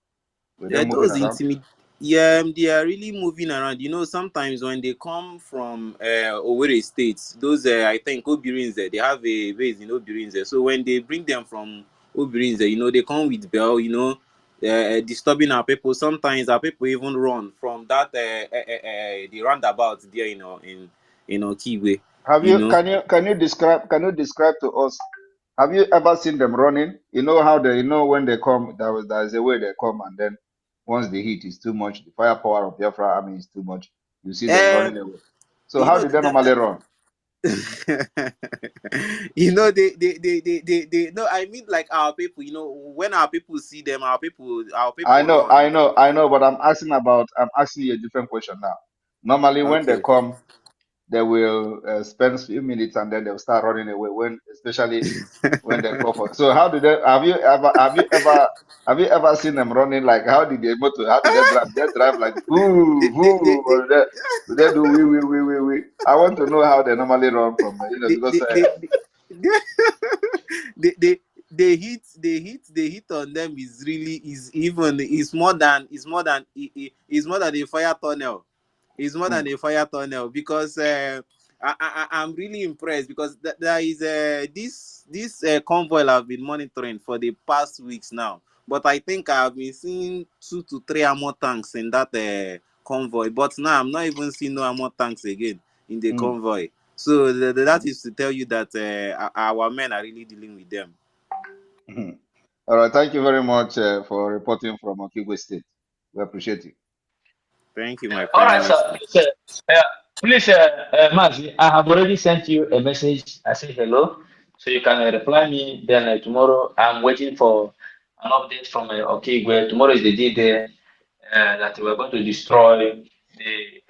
Were they moving Those around? yeah, they are really moving around. You know, sometimes when they come from Owerri states, those I think Obirinze, they have a base in Obirinze. So when they bring them from Obirinze, you know, they come with bell, you know, disturbing our people. Sometimes our people even run from that the roundabout there, you know, in Kiwe, Have you you know. can you describe to us? Have you ever seen them running? You know how they when they come, there's a way they come, and then once the heat is too much, the firepower of Biafra army is too much, you see them Uh, running away. So you how know did they that normally run? you know they no, I mean like our people, you know, when our people see them, our I people know, run. I know, I know, but I'm asking you a different question now. Normally, when they Okay. come, they will spend a few minutes and then they'll start running away. Especially when they call for. So how do they? Have you ever seen them running? Like how did they motor? How do they drive? They drive like they, woo they, they, woo, they, or they do wee wee wee wee wee. I want to know how they normally run from. they, Because they, they, they, they, they, the hit on them is really is more than a fire tunnel. It's more than hmm. a fire tunnel because I'm really impressed because there is this convoy I've been monitoring for the past weeks now. But I think I've been seeing 2 to 3 armor tanks in that convoy. But now I'm not even seeing no armor tanks again in the Hmm. convoy. So that is to tell you that our men are really dealing with them. Hmm. All right. Thank you very much for reporting from Okigwe State. We appreciate you. Thank you, my All prime right, sir. minister. Please, Mazi, I have already sent you a message. I say hello, so you can reply me. Then tomorrow, I'm waiting for an update from Okigwe. Tomorrow is the day there that we're going to destroy the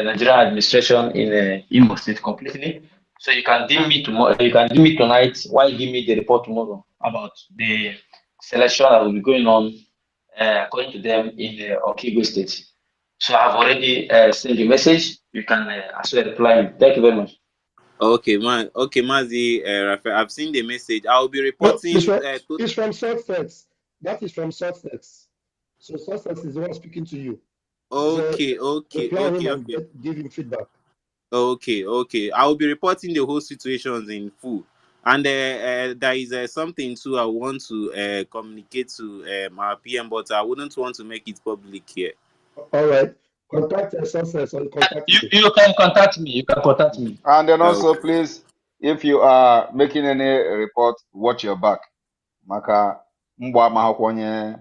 Nigerian administration in Imo State completely. So you can deem me tomorrow. You can deem me tonight. Why give me the report tomorrow about the selection that will be going on according to them in the Okigwe State. So I've already sent you a message. You can as well reply me. Thank you very much. Okay, man. Okay, Mazi, Raphael, I've seen the message. I'll be No, reporting. it's from Sussex. That is from Sussex. So Sussex is the one speaking to you. So Okay, okay, reply him okay, and okay, give him feedback. okay, okay. I'll be reporting the whole situations in full. And there is something too I want to communicate to our PM, but I wouldn't want to make it public here. All right. Contact Sussex or contact You me. you can contact me. You can contact me. And then also, Okay. please, if you are making any report, watch your back. Maka mgba amaghịkwa onye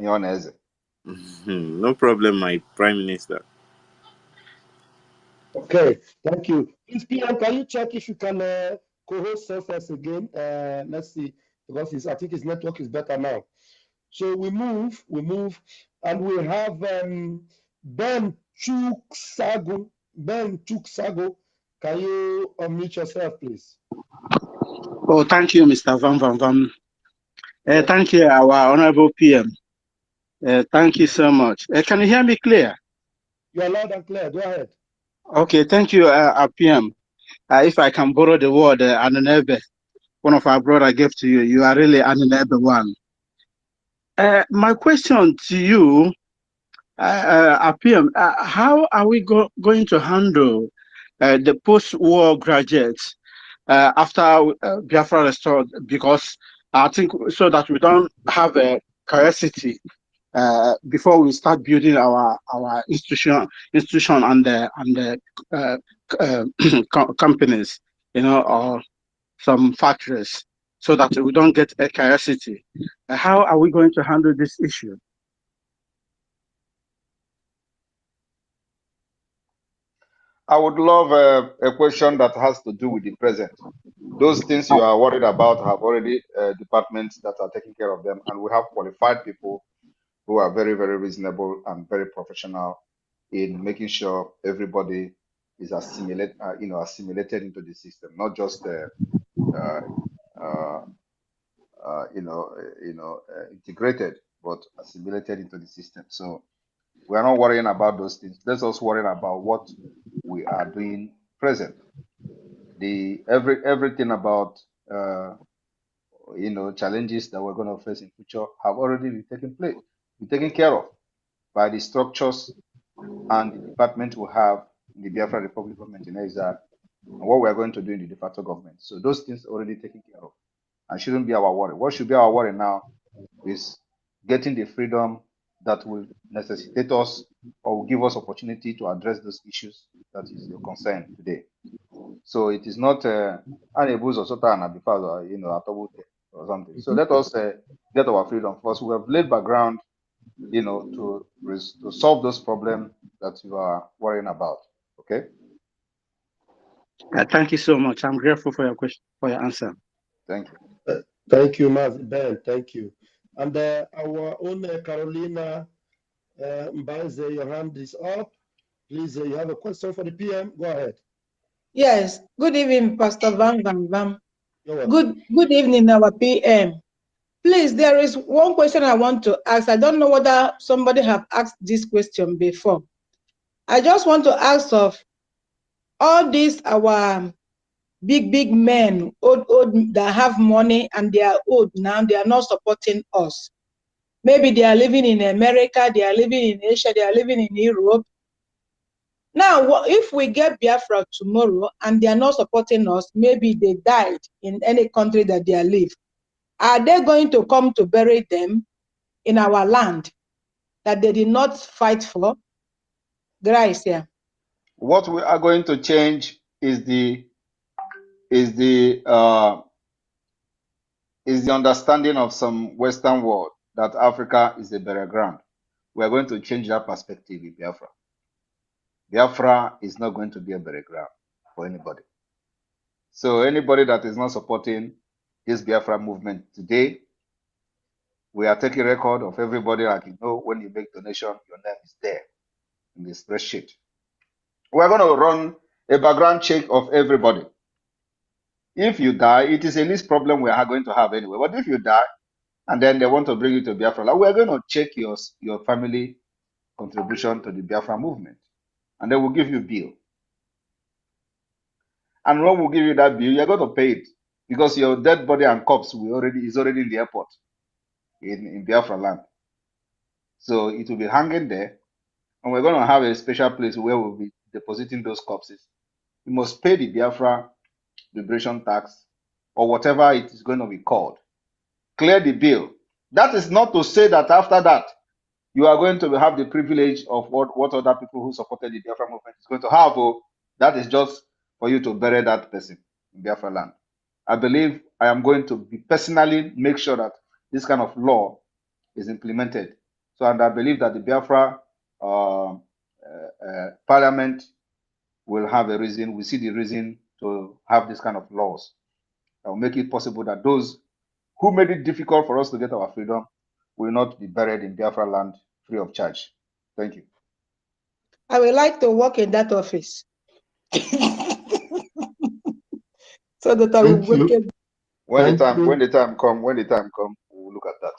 ọ na-eze. No problem, my prime minister. Okay, thank you. Please, PM, can you check if you can co-host Sussex again? Let's see, because I think his network is better now. So we move, and we have Ben Chuksago. Ben Chuksago, can you unmute yourself, please? Oh, thank you, Mr. Van Van Van. Yes. Thank you, our honorable PM. Thank you so much. Can you hear me clear? You are loud and clear. Go ahead. Okay, thank you, our PM. If I can borrow the word Ananebe, one of our brother gave to you, you are really Ananebe one. My question to you, PM, how are we going to handle the post-war graduates after Biafra restored, because I think so that we don't have a curiosity before we start building our institution and the companies, or some factories, so that we don't get a curiosity. How are we going to handle this issue? I would love a question that has to do with the present. Those things you are worried about have already departments that are taking care of them, and we have qualified people who are very, very reasonable and very professional in making sure everybody is assimilated into the system, not just uh, uh, integrated, but assimilated into the system. So we are not worrying about those things. Let's us worry about what we are doing present. Everything about challenges that we're going to face in future have already been taken care of by the structures and the department we have in the Biafra Republic government in exile, and what we are going to do in the de facto government. So those things already taken care of and shouldn't be our worry. What should be our worry now is getting the freedom that will necessitate us or will give us opportunity to address those issues that is your concern today. So it is not unable or sotana because or something. So let us get our freedom first. We have laid background, to solve those problems that you are worrying about. Okay. Thank you so much. I'm grateful for your question, for your answer. Thank you. Thank you, Ben. Thank you. And our own Carolina Mbanze, your hand is up. Please, you have a question for the PM? Go ahead. Yes. Good evening, Pastor Van Van Van. You're welcome. Good evening, our PM. Please, there is one question I want to ask. I don't know whether somebody have asked this question before. I just want to ask of all these our big men, old that have money and they are old now, they are not supporting us. Maybe they are living in America, they are living in Asia, they are living in Europe. Now, if we get Biafra tomorrow and they are not supporting us, maybe they died in any country that they live, are they going to come to bury them in our land that they did not fight for? Gracias. What we are going to change is the understanding of some Western world that Africa is a burial ground. We are going to change that perspective in Biafra. Biafra is not going to be a burial ground for anybody. So anybody that is not supporting this Biafra movement today, we are taking record of everybody. Like when you make donation, your name is there in the spreadsheet. We are going to run a background check of everybody. If you die, it is a least problem we are going to have anyway. But if you die, and then they want to bring you to Biafra, we are going to check your family contribution to the Biafra movement, and they will give you a bill. And when we give you that bill, you're going to pay it because your dead body and corpse is already in the airport in Biafra land. So it will be hanging there, and we're going to have a special place where we'll be depositing those corpses. You must pay the Biafra liberation tax or whatever it is going to be called. Clear the bill. That is not to say that after that you are going to have the privilege of what other people who supported the Biafra movement is going to have. Oh, that is just for you to bury that person in Biafra land. I believe I am going to be personally make sure that this kind of law is implemented. So, and I believe that the Biafra Parliament will have a reason. We see the reason to have this kind of laws that will make it possible that those who made it difficult for us to get our freedom will not be buried in Biafra land free of charge. Thank you. I would like to work in that office. So that I will work it. When the time come, we'll look at that.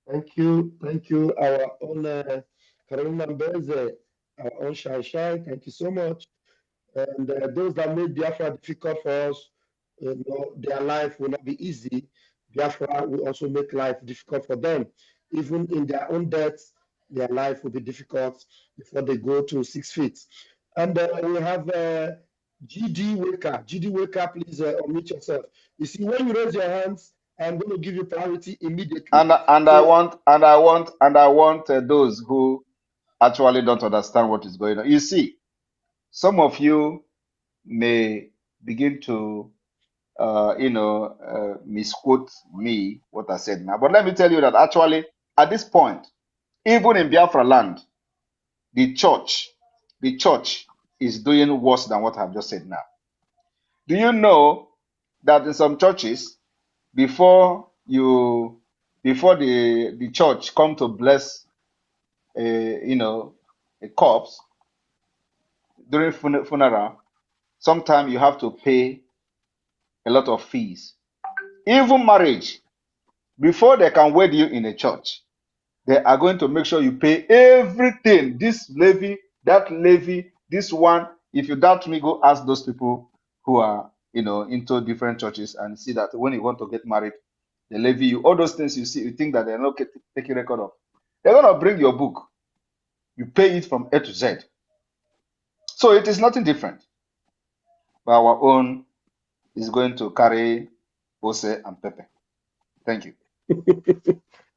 Thank you, our own Carolina Mbeze, our own Shai. Thank you so much. And those that made Biafra difficult for us, their life will not be easy. Biafra will also make life difficult for them. Even in their own deaths, their life will be difficult before they go to 6 feet. And we have GD Waker, please unmute yourself. You see, when you raise your hands, I'm going to give you priority immediately. And I So want those who actually don't understand what is going on. You see, some of you may begin to misquote me what I said now. But let me tell you that actually, at this point, even in Biafra land, the church is doing worse than what I've just said now. Do you know that in some churches, before the church come to bless a corpse during funeral, sometimes you have to pay a lot of fees. Even marriage, before they can wed you in a church, they are going to make sure you pay everything. This levy, that levy, this one. If you doubt me, go ask those people who are into different churches and see that when you want to get married, they levy you. All those things you see, you think that they're not taking record of. They're gonna bring your book. You pay it from A to Z. So it is nothing different. But our own is going to carry Ose and Pepe. Thank you.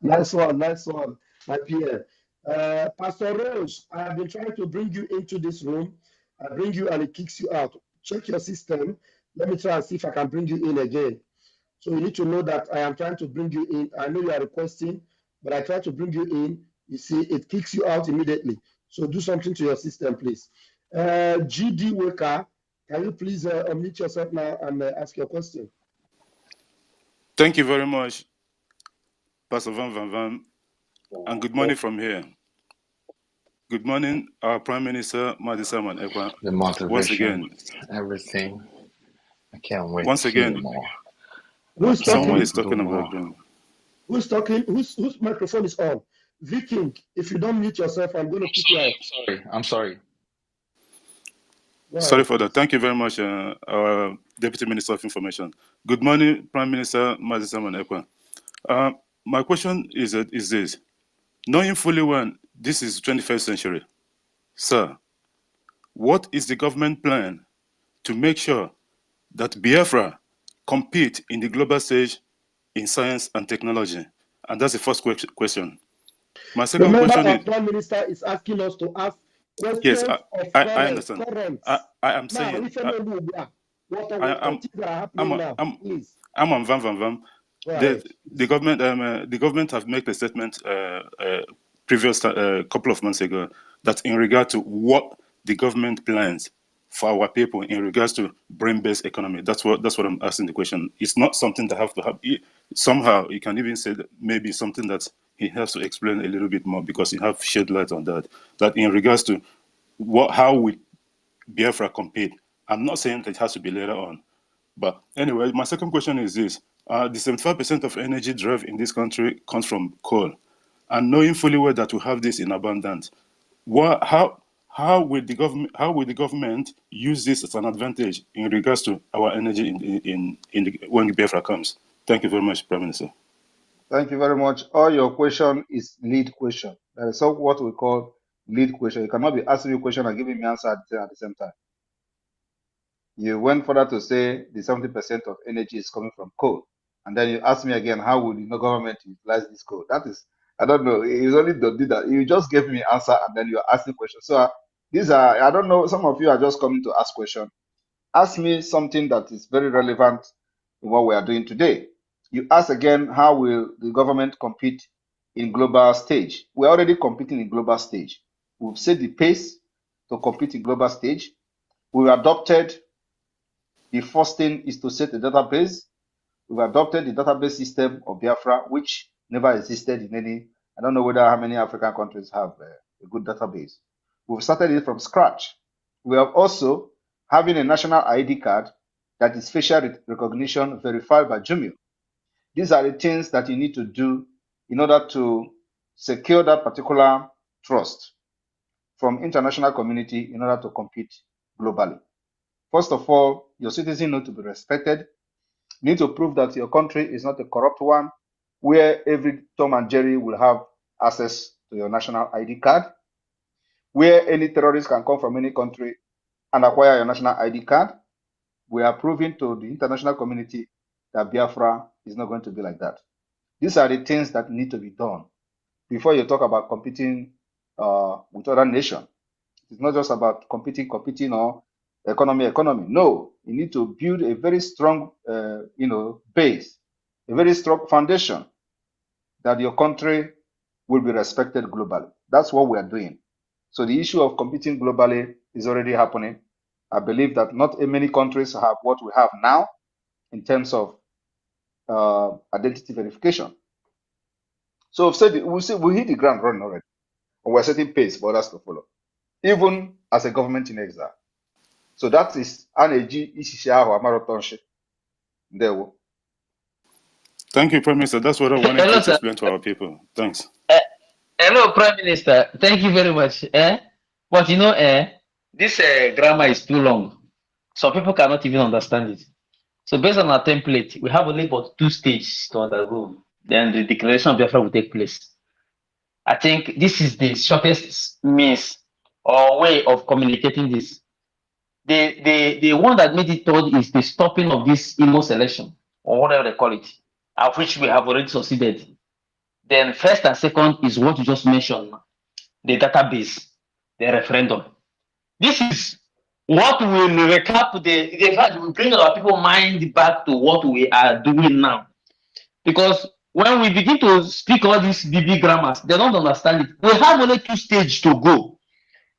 nice one, my peer. Pastor Rose, I have been trying to bring you into this room. I bring you and it kicks you out. Check your system. Let me try and see if I can bring you in again. So you need to know that I am trying to bring you in. I know you are requesting, but I try to bring you in. You see, it kicks you out immediately. So do something to your system, please. GD Waker, can you please unmute yourself now and ask your question? Thank you very much, Pastor Van Van Van, and good morning from here. Good morning, our Prime Minister, Madisaman Ekpa. The motivation, once again, everything. I can't wait once to hear again, more. Who's someone talking? is talking about them. Who's talking? Whose microphone is on? Viking, if you don't mute yourself, I'm going to kick you out. I'm sorry. Sorry for that. Thank you very much, our Deputy Minister of Information. Good morning, Prime Minister Madisaman Ekpa. My question is this. Knowing fully well this is 21st century, sir, what is the government plan to make sure that Biafra compete in the global stage in science and technology? And that's the first question. My second question is... Prime Minister is asking us to ask questions yes, of I understand. current. I am saying... now, what things are happening now, please. I'm on Van. The government have made a statement previous couple of months ago that in regard to what the government plans for our people in regards to brain-based economy. That's what I'm asking the question. It's not something that have to have. Somehow you can even say that maybe something that he has to explain a little bit more because he have shed light on that. That in regards to how we Biafra compete. I'm not saying that it has to be later on. But anyway, my second question is this. The 75% of energy derived in this country comes from coal. And knowing fully well that we have this in abundance, how will the government use this as an advantage in regards to our energy when Biafra comes? Thank you very much, Prime Minister. Thank you very much. All your question is lead question. That is what we call lead question. You cannot be asking me a question and giving me answer at the same time. You went further to say the 70% of energy is coming from coal. And then you ask me again, how will the government utilize this coal? That is, I don't know. You only did that. You just gave me answer and then you're asking questions. So these are, I don't know, some of you are just coming to ask questions. Ask me something that is very relevant to what we are doing today. You ask again, how will the government compete in global stage? We're already competing in global stage. We've set the pace to compete in global stage. We've adopted, the first thing is to set a database. We've adopted the database system of Biafra, which never existed in any, I don't know whether how many African countries have a good database. We've started it from scratch. We have also having a national ID card that is facial recognition verified by Jumio. These are the things that you need to do in order to secure that particular trust from international community in order to compete globally. First of all, your citizens need to be respected. You need to prove that your country is not a corrupt one, where every Tom and Jerry will have access to your national ID card, where any terrorist can come from any country and acquire your national ID card, we are proving to the international community that Biafra is not going to be like that. These are the things that need to be done before you talk about competing with other nations. It's not just about competing or economy. No, you need to build a very strong, base, a very strong foundation that your country will be respected globally. That's what we are doing. So the issue of competing globally is already happening. I believe that not many countries have what we have now in terms of identity verification. So we hit the ground running already. We're setting pace for others to follow, even as a government in exile. So that is Aneji Ishishaho Amaratonshi. There. Thank you, Prime Minister. That's what I wanted Hello, you to sir. explain to our people. Thanks. Hello, Prime Minister. Thank you very much. But this grammar is too long. Some people cannot even understand it. So based on our template, we have only about 2 stages to undergo. Then the declaration of Biafra will take place. I think this is the shortest means or way of communicating this. The one that made it third is the stopping of this Imo selection, or whatever they call it, of which we have already succeeded. Then first and second is what you just mentioned, the database, the referendum. This is what will recap the fact will bring our people mind back to what we are doing now. Because when we begin to speak all these BB grammars, they don't understand it. We have only 2 stages to go.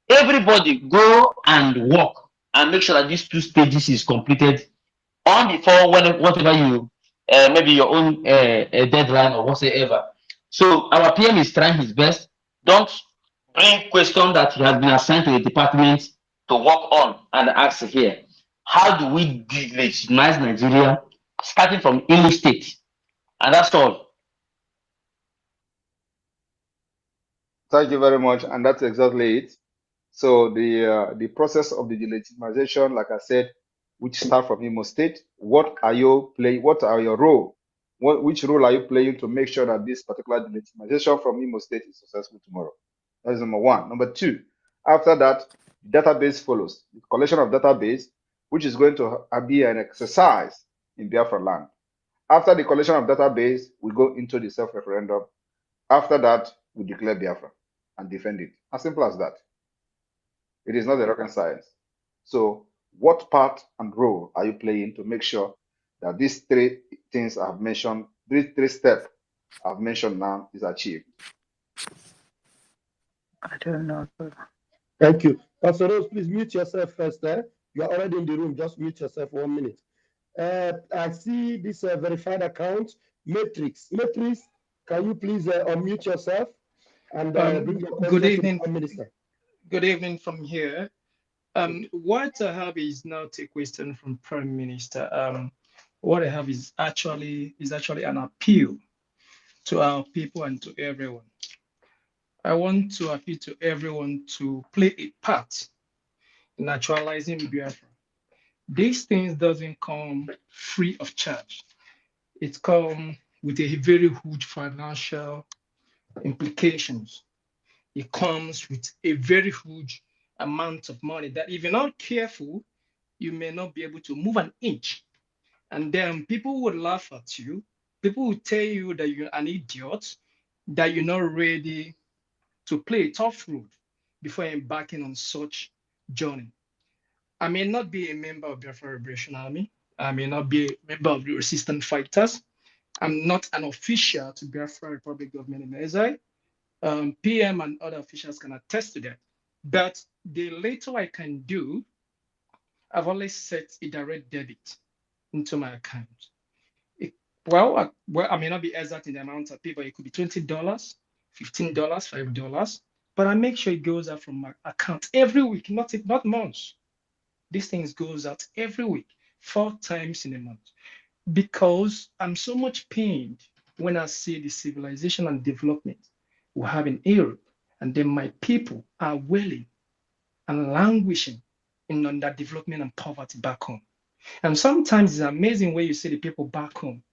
Everybody go and work and make sure that these 2 stages is completed on before whatever you maybe your own deadline or whatsoever. So our PM is trying his best. Don't bring question that he has been assigned to a department to work on and ask here. How do we delegitimize Nigeria starting from Imo State? And that's all. Thank you very much, and that's exactly it. So the process of the delegitimization, like I said, which start from Imo State, what are you playing? What are your role? Which role are you playing to make sure that this particular delegitimization from Imo State is successful tomorrow? That is number one. Number two, after that, database follows. The collection of database, which is going to be an exercise in Biafra land. After the collection of database, we go into the self-referendum. After that, we declare Biafra and defend it. As simple as that. It is not a rocket science. So what part and role are you playing to make sure that these 3 things I've mentioned, these 3 steps I've mentioned now is achieved? I don't know. Thank you. Pastor Rose, please mute yourself first. You are already in the room. Just mute yourself 1 minute. I see this verified account, Matrix. Matrix, can you please unmute yourself and bring your question Good to the evening. Prime Minister? Good evening from here. What I have is not a question from Prime Minister. What I have is actually an appeal to our people and to everyone. I want to appeal to everyone to play a part in actualizing Biafra. These things doesn't come free of charge. It comes with a very huge financial implications. It comes with a very huge amount of money that if you're not careful, you may not be able to move an inch. And then people would laugh at you. People will tell you that you're an idiot, that you're not ready to play a tough road before embarking on such journey. I may not be a member of the Biafra Liberation Army. I may not be a member of the resistance fighters. I'm not an official to Biafra Republic Government in exile. PM and other officials can attest to that. But the little I can do, I've always set a direct debit into my account. I may not be exact in the amount of people. It could be $20, $15, $5, but I make sure it goes out from my account every week, not months. These things goes out every week, 4 times in a month, because I'm so much pained when I see the civilization and development we have in Europe, and then my people are wailing and languishing in underdevelopment and poverty back home. And sometimes it's amazing when you see the people back home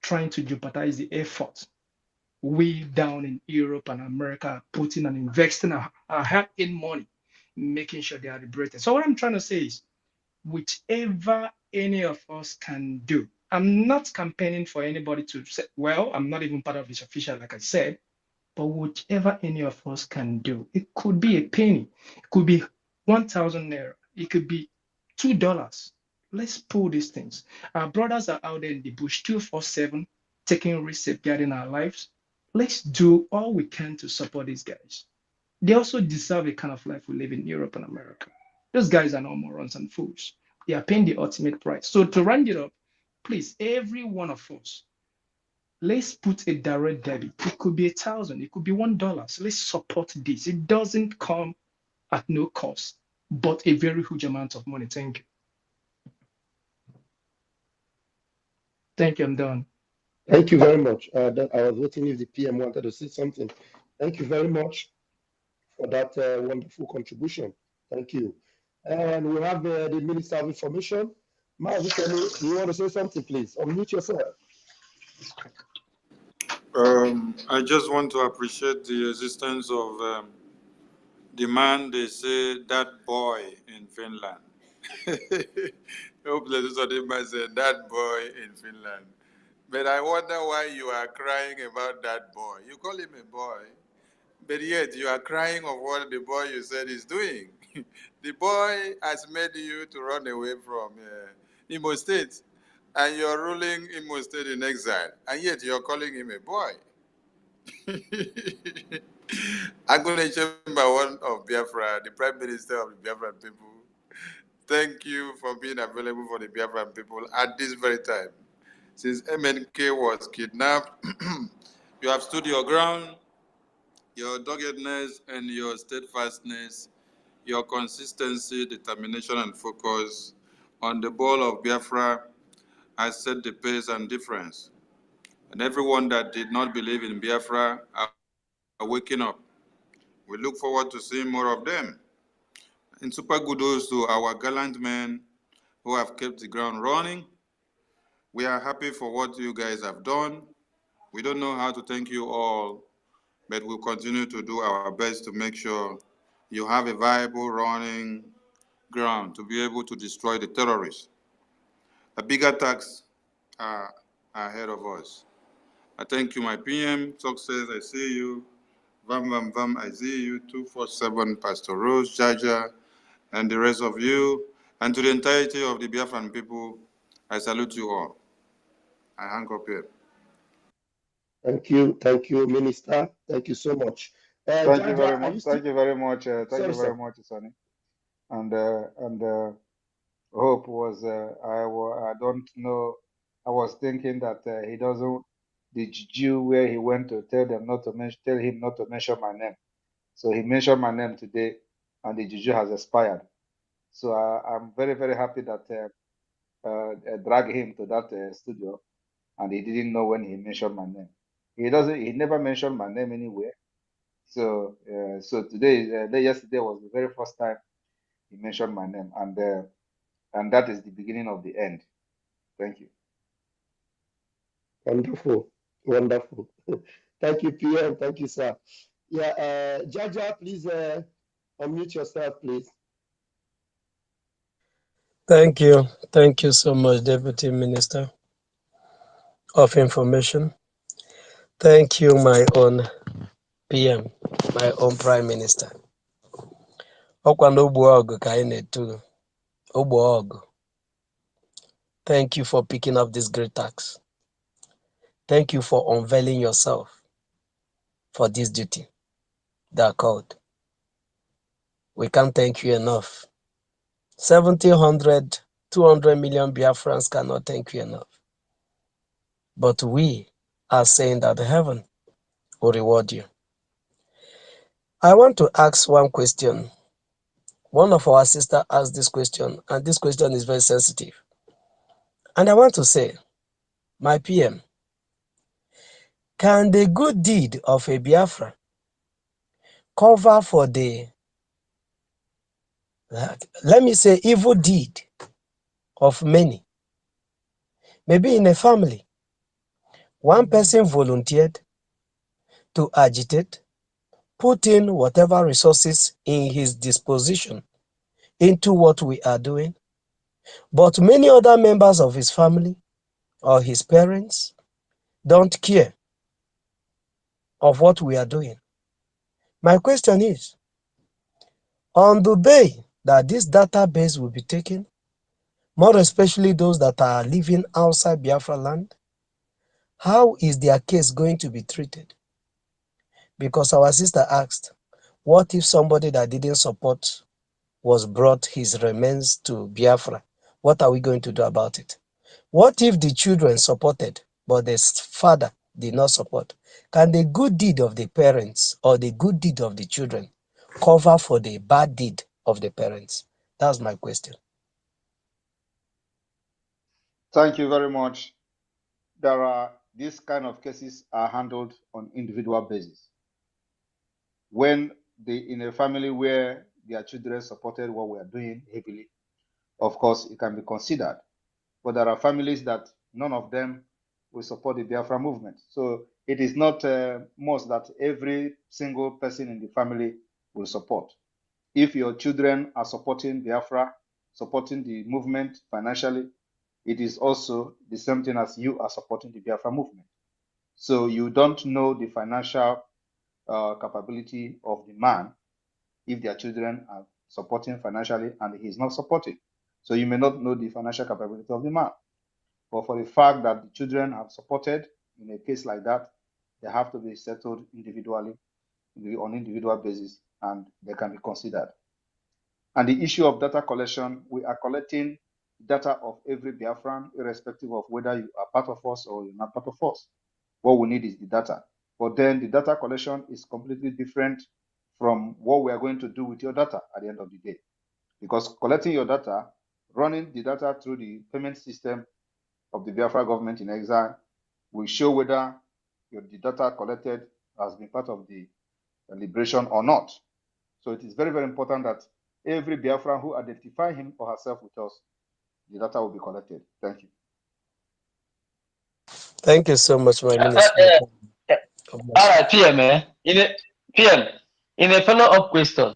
trying to jeopardize the effort we down in Europe and America are putting and investing our hard-earned money making sure they are liberated. So what I'm trying to say is, whichever any of us can do, I'm not campaigning for anybody to say, well, I'm not even part of this official, like I said, but whichever any of us can do, it could be a penny, it could be 1,000 naira, it could be $2. Let's pull these things. Our brothers are out there in the bush 247, taking risks, safeguarding our lives. Let's do all we can to support these guys. They also deserve a kind of life we live in Europe and America. Those guys are not morons and fools. They are paying the ultimate price. So to round it up, please, every one of us, let's put a direct debit. It could be 1,000, it could be $1. So let's support this. It doesn't come at no cost, but a very huge amount of money. Thank you. Thank you, I'm done. Thank you very much. I was waiting if the PM wanted to say something. Thank you very much for that wonderful contribution. Thank you. And we have the Minister of Information. Mazukemi, you want to say something, please? Unmute yourself. I just want to appreciate the existence of the man they say that boy in Finland. Hopeless somebody might say that boy in Finland. But I wonder why you are crying about that boy. You call him a boy, but yet you are crying of what the boy you said is doing. The boy has made you to run away from Imo State, and you're ruling Imo State in exile, and yet you're calling him a boy. Agune Chemba, one of Biafra, the Prime Minister of the Biafran people, thank you for being available for the Biafran people at this very time. Since MNK was kidnapped, you have stood your ground, your doggedness and your steadfastness, your consistency, determination, and focus on the ball of Biafra has set the pace and difference. And everyone that did not believe in Biafra are waking up. We look forward to seeing more of them. And super kudos to our gallant men who have kept the ground running. We are happy for what you guys have done. We don't know how to thank you all, but we'll continue to do our best to make sure you have a viable running ground to be able to destroy the terrorists. The big attacks are ahead of us. I thank you, my PM. Success, I see you. Vam, vam, vam, I see you. 247, Pastor Rose, Jaja, and the rest of you. And to the entirety of the Biafran people, I salute you all. I hang up here. Thank you, Minister. Thank you so much. Thank you Jaja, very are much. you still? Thank you very much. Thank Sorry, you very sir. much, Sonny. And Hope was I don't know. I was thinking that he doesn't the Jew where he went to tell him not to mention my name. So he mentioned my name today, and the juju has expired. So I'm very, very happy that drag him to that studio, and he didn't know when he mentioned my name. He never mentioned my name anywhere. So so yesterday was the very first time he mentioned my name, and that is the beginning of the end. Thank you. Wonderful, wonderful. Thank you, PM. Thank you, sir. Yeah, Jaja, please unmute yourself, please. Thank you. Thank you so much, Deputy Minister of Information. Thank you, my own PM, my own Prime Minister. Thank you for picking up this great task. Thank you for unveiling yourself for this duty that called. We can't thank you enough. 70, 100, 200 million Biafrans cannot thank you enough. But we are saying that heaven will reward you. I want to ask one question. One of our sisters asked this question, and this question is very sensitive. And I want to say, my PM, can the good deed of a Biafra cover for the, let me say, evil deed of many? Maybe in a family, one person volunteered to agitate, put in whatever resources in his disposition into what we are doing. But many other members of his family or his parents don't care of what we are doing. My question is, on the day that this database will be taken, more especially those that are living outside Biafra land, how is their case going to be treated? Because our sister asked, what if somebody that didn't support was brought his remains to Biafra? What are we going to do about it? What if the children supported, but the father did not support? Can the good deed of the parents or the good deed of the children cover for the bad deed of the parents? That's my question. Thank you very much. These kind of cases are handled on individual basis. When in a family where their children supported what we are doing heavily, of course, it can be considered. But there are families that none of them will support the Biafra movement. So it is not must that every single person in the family will support. If your children are supporting Biafra, supporting the movement financially, it is also the same thing as you are supporting the Biafra movement. So you don't know the financial capability of the man if their children are supporting financially and he is not supporting. So you may not know the financial capability of the man. But for the fact that the children have supported in a case like that, they have to be settled individually on individual basis and they can be considered. And the issue of data collection, we are collecting data of every Biafran, irrespective of whether you are part of us or you're not part of us. What we need is the data. But then the data collection is completely different from what we are going to do with your data at the end of the day. Because collecting your data, running the data through the payment system of the Biafra government in exile will show whether the data collected has been part of the liberation or not. So it is very, very important that every Biafran who identify him or herself with us, the data will be collected. Thank you. Thank you so much, my minister. All right, PM, PM, in a follow-up question,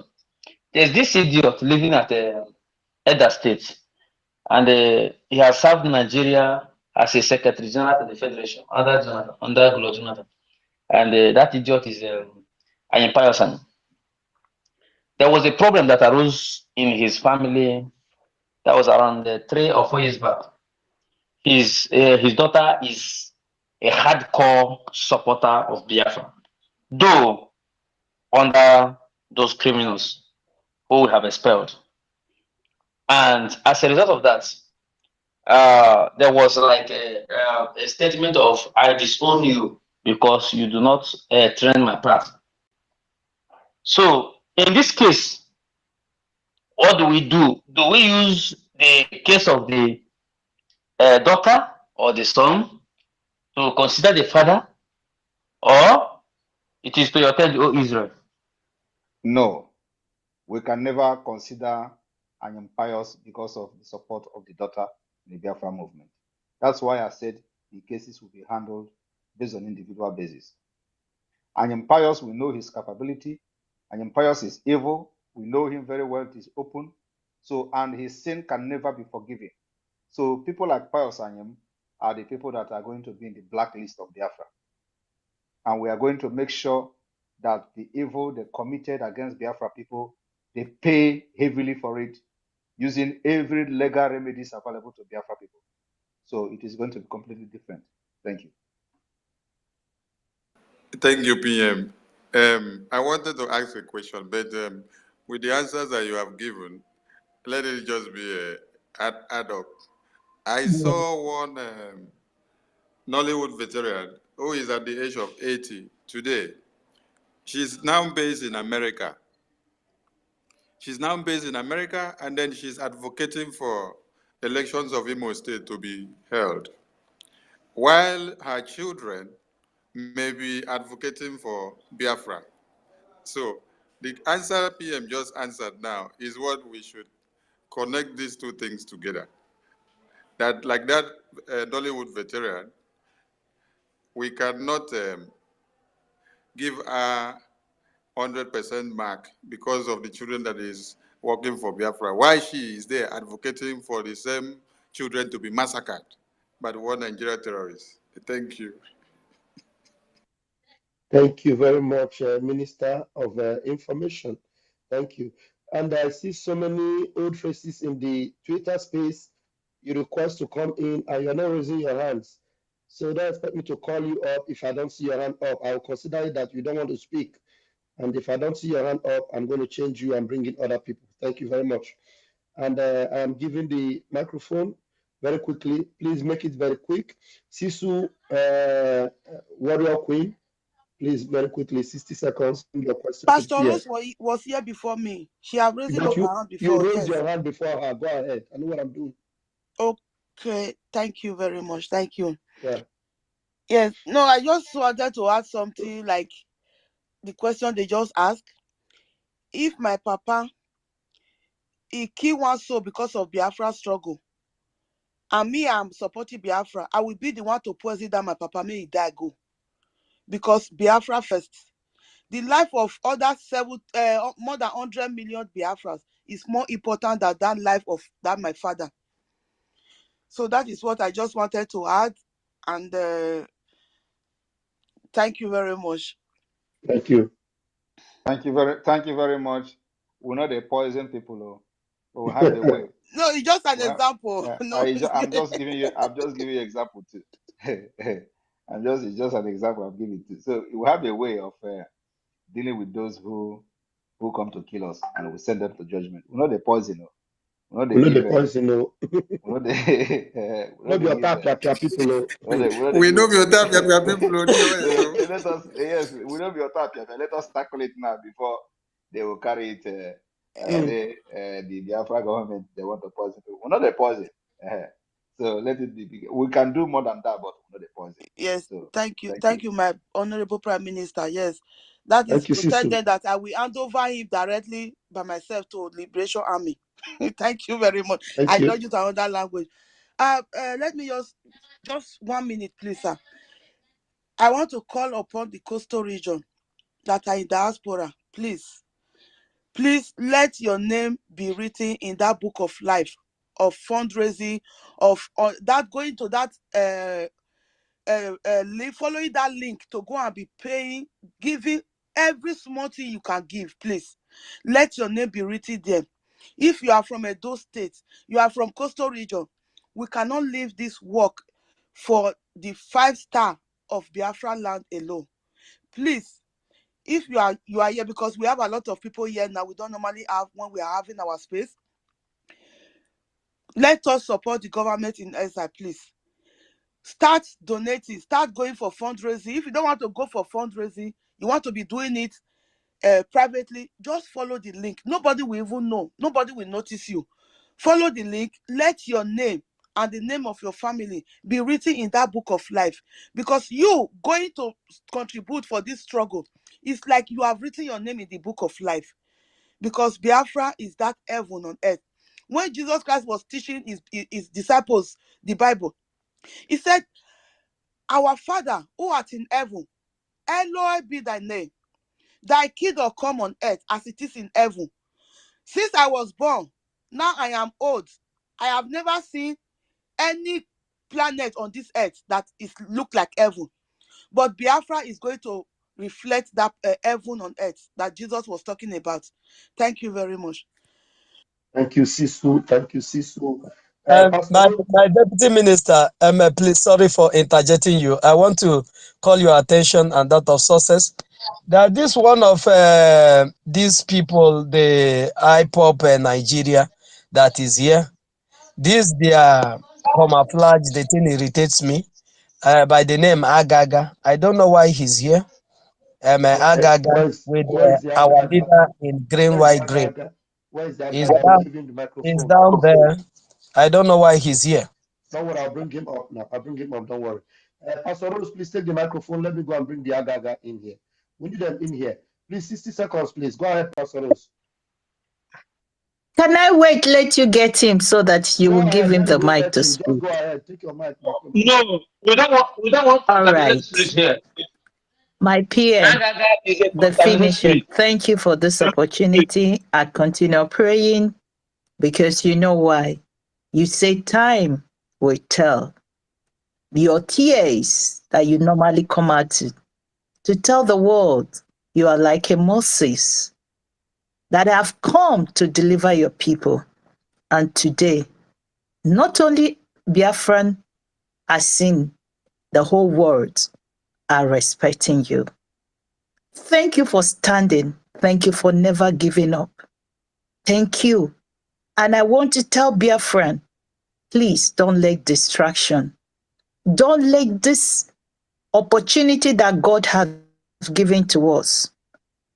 there's this idiot living at Edda State, and he has served Nigeria as a Secretary General to the Federation under Goodluck Jonathan. And that idiot is Ayim Payosan. There was a problem that arose in his family that was around 3 or 4 years back. His daughter is a hardcore supporter of Biafra, though under those criminals who we have expelled. And as a result of that, there was like a statement of I disown you because you do not train my path. So in this case, what do we do? Do we use the case of the daughter or the son to consider the father, or it is to your turn, O Israel? No, we can never consider an impious because of the support of the daughter in the Biafra movement. That's why I said the cases will be handled based on individual basis. An impious, we know his capability. An impious is evil. We know him very well. It is open. So, and his sin can never be forgiven. So people like Pius Anyim are the people that are going to be in the blacklist of Biafra. And we are going to make sure that the evil they committed against Biafra people, they pay heavily for it using every legal remedies available to Biafra people. So it is going to be completely different. Thank you. Thank you, PM. I wanted to ask a question, but with the answers that you have given, let it just be add up. I saw one Nollywood veteran who is at the age of 80 today. She's now based in America. She's now based in America, and then she's advocating for elections of Imo State to be held, while her children may be advocating for Biafra. So the answer PM just answered now is what we should connect these two things together. That like that Nollywood veteran, we cannot give her 100% mark because of the children that is working for Biafra. Why she is there advocating for the same children to be massacred by the one Nigeria terrorists? Thank you. Thank you very much, Minister of Information. Thank you. And I see so many old faces in the Twitter space. You request to come in and you're not raising your hands. So don't expect me to call you up. If I don't see your hand up, I'll consider it that you don't want to speak. And if I don't see your hand up, I'm going to change you and bring in other people. Thank you very much. And I am giving the microphone very quickly. Please make it very quick. Sisu, Warrior Queen, please very quickly, 60 seconds. Your question to the Pastor PM. Rose was here before me. She have raised But up her hand before. you raised yes. your hand before her. Go ahead. I know what I'm doing. Okay. Thank you very much. Thank you. Yeah. Yes. No, I just wanted to add something like the question they just asked. If my papa he killed one soul because of Biafra struggle, and me, I'm supporting Biafra, I will be the one to poison that my papa may he die go. Because Biafra first. The life of other more than 100 million Biafras is more important than that life of that my father. So that is what I just wanted to add. And thank you very much. Thank you. Thank you very much. We're not a poison people, but we have a way. No, it's just an example. No, I'm just giving you example too. It's just an example I'm giving too. So we have a way of dealing with those who come to kill us, and we send them to judgment. We're not a poison. We're not We're not the poison. we're not the not your tap people. We know your tap people. So let us, yes, we know your tap. Let us tackle it now before they will carry it and say the Biafra government, they want to poison people. We're not a poison. So let it be. We can do more than that, but we're not a poison. Yes, so, thank you, my honorable Prime Minister. Yes, that is protected that I will hand over him directly by myself to Liberation Army. Thank you very much. I don't use another language. Let me just 1 minute, please, sir. I want to call upon the coastal region that are in diaspora. Please let your name be written in that book of life, of fundraising, of that going to that following that link to go and be paying, giving every small thing you can give. Please let your name be written there. If you are from Edo State, you are from coastal region, we cannot leave this work for the 5-star of Biafra land alone. Please, if you are here, because we have a lot of people here now, we don't normally have when we are having our space. Let us support the government in SI, please. Start donating, start going for fundraising. If you don't want to go for fundraising, you want to be doing it privately, just follow the link. Nobody will even know. Nobody will notice you. Follow the link. Let your name and the name of your family be written in that book of life. Because you going to contribute for this struggle, it's like you have written your name in the book of life. Because Biafra is that heaven on earth. When Jesus Christ was teaching his disciples the Bible, he said, our Father who art in heaven, hallowed be thy name. Thy kingdom come on earth as it is in heaven. Since I was born, now I am old. I have never seen any planet on this earth that is look like heaven. But Biafra is going to reflect that heaven on earth that Jesus was talking about. Thank you very much. Thank you, Sisu. Thank you, Sisu. My deputy minister, please, sorry for interjecting you. I want to call your attention and that of sources that this one of these people, the IPOP Nigeria, that is here. This their camouflage, the thing irritates me. By the name Agaga, I don't know why he's here. Agaga with our leader in green, white, green. Where is that? He's down there. I don't know why he's here. Don't worry, I'll bring him up now. I'll bring him up, don't worry. Pastor Rose, please take the microphone. Let me go and bring the Agaga in here. We need them in here. Please, 60 seconds, please. Go ahead, Pastor Rose. Can I let you get him so that you will give him the mic to speak? Just go ahead. Take your mic. No, we don't want All right. here. My PM, the finisher. Thank you for this opportunity. I continue praying because you know why. You say time will tell. Your tears that you normally come out to tell the world you are like a Moses that have come to deliver your people. And today, not only Biafran has seen, the whole world are respecting you. Thank you for standing. Thank you for never giving up. Thank you. And I want to tell Biafran, please don't let distraction, don't let this opportunity that God has given to us,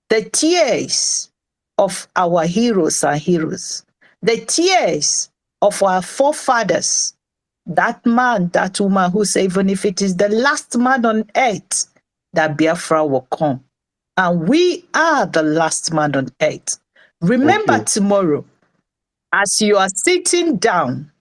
the tears of our heroes and heroes, the tears of our forefathers, that man, that woman who said, even if it is the last man on earth, that Biafra will come. And we are the last man on earth. Remember tomorrow, as you are sitting down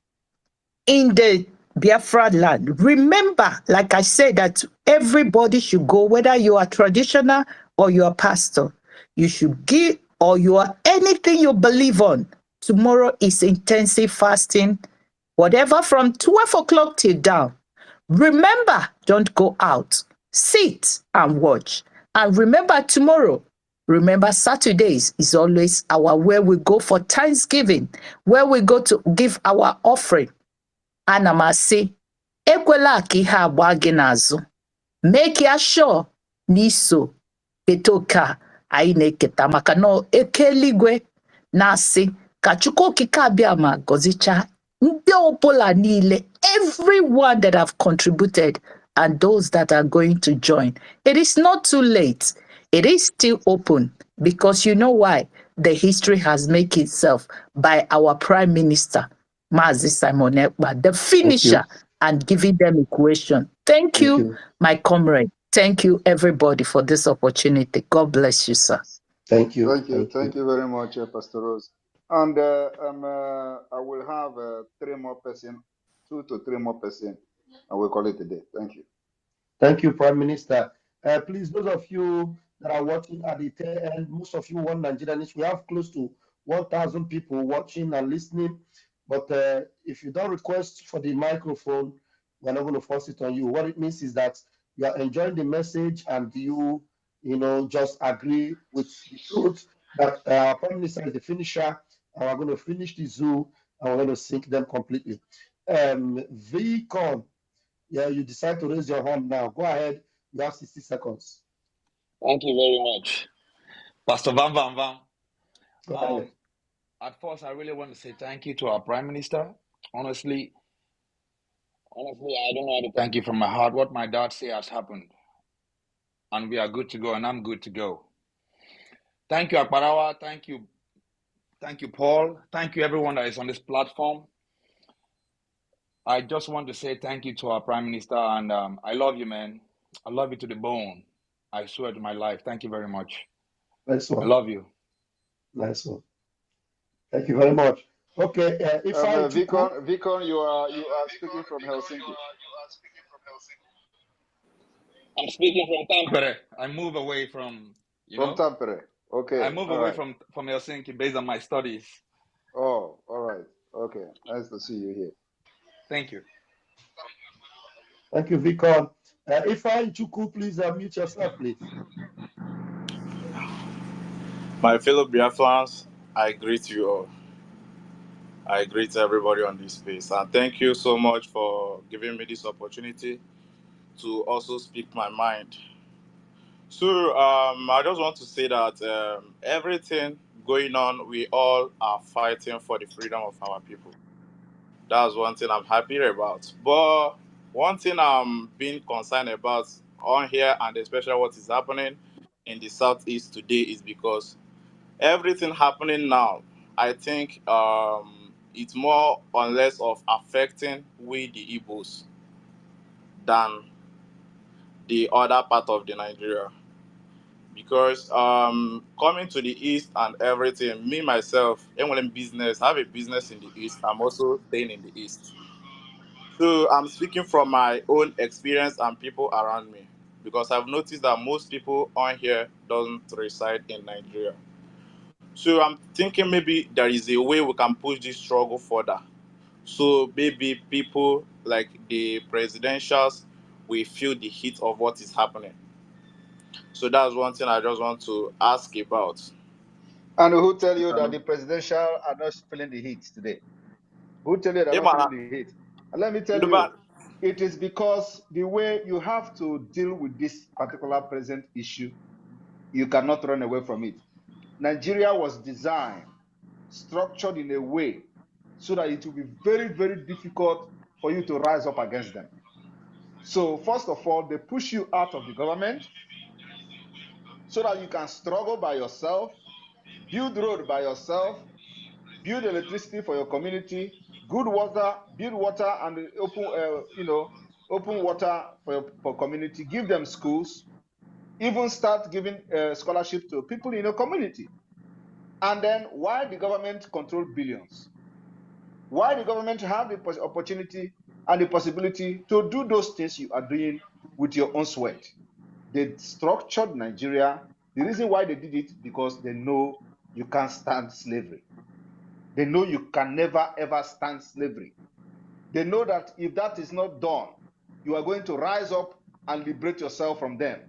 in the Biafra land, remember, like I said, that everybody should go, whether you are traditional or you are pastor, you should give, or you are anything you believe on. Tomorrow is intensive fasting, whatever from 12 o'clock till down. Remember, don't go out. Sit and watch. And remember tomorrow, remember Saturdays is always our where we go for Thanksgiving, where we go to give our offering. Ana m asị, ekwela ka ihe agba gị n'azụ. Make sure na iso keta oke a anyị na-eketa maka na eke eluigwe na-asị ka Chukwu okike abịa ma gọzichaa ndị ọbụla niile, everyone that have contributed and those that are going to join. It is not too late. It is still open because you know why? The history has made itself by our Prime Minister, Mazi Simon Ekpa, the finisher, and giving them equation. Thank you, my comrade. Thank you, everybody, for this opportunity. God bless you, sir. Thank you. Thank you very much, Pastor Rose. And I will have 3 more person, 2 to 3 more person, and we'll call it a day. Thank you. Thank you, Prime Minister. Please, those of you that are watching at the tail end, most of you want Nigerians. We have close to 1,000 people watching and listening. But if you don't request for the microphone, we're not going to force it on you. What it means is that you are enjoying the message and you just agree with the truth that our Prime Minister is the finisher, and we're going to finish the zoo and we're going to sink them completely. VCon. Yeah, you decide to raise your hand now. Go ahead. You have 60 seconds. Thank you very much. Pastor Van Van Van. Go ahead. At first, I really want to say thank you to our Prime Minister. Honestly, I don't know how to thank you from my heart. What my dad said has happened. And we are good to go, and I'm good to go. Thank you, Akbarawa. Thank you, Paul. Thank you, everyone that is on this platform. I just want to say thank you to our Prime Minister, and I love you, man. I love you to the bone. I swear to my life. Thank you very much. Nice one. I love you. Nice one. Thank you very much. Okay, if Vicon, you are speaking from Helsinki. I'm speaking from Tampere. I move away from Tampere. Okay. I move away from Helsinki based on my studies. Oh, all right. Okay. Nice to see you here. Thank you. Thank you, Vicon. Ifeanyi Chukwu, please mute yourself, please. My fellow Biafrans, I greet you all. I greet everybody on this space. And thank you so much for giving me this opportunity to also speak my mind. So I just want to say that everything going on, we all are fighting for the freedom of our people. That's one thing I'm happy about. But one thing I'm being concerned about on here, and especially what is happening in the Southeast today, is because everything happening now, I think it's more or less of affecting we the Igbos than the other part of the Nigeria. Because coming to the East and everything, me myself, business, I have a business in the East. I'm also staying in the East. So I'm speaking from my own experience and people around me. because I've noticed that most people on here don't reside in Nigeria. So I'm thinking maybe there is a way we can push this struggle further. So maybe people like the presidentials will feel the heat of what is happening. So that's one thing I just want to ask about. And who tell you that the presidential are not feeling the heat today? Who tell you they're not feeling the heat? And let me tell you, it is because the way you have to deal with this particular present issue, you cannot run away from it. Nigeria was designed, structured in a way so that it will be very, very difficult for you to rise up against them. So first of all, they push you out of the government so that you can struggle by yourself, build road by yourself, build electricity for your community, good water, build water and open water for community, give them schools, even start giving scholarship to people in your community. And then why the government control billions? Why the government have the opportunity and the possibility to do those things you are doing with your own sweat? They structured Nigeria. The reason why they did it, because they know you can't stand slavery. They know you can never, ever stand slavery. They know that if that is not done, you are going to rise up and liberate yourself from them.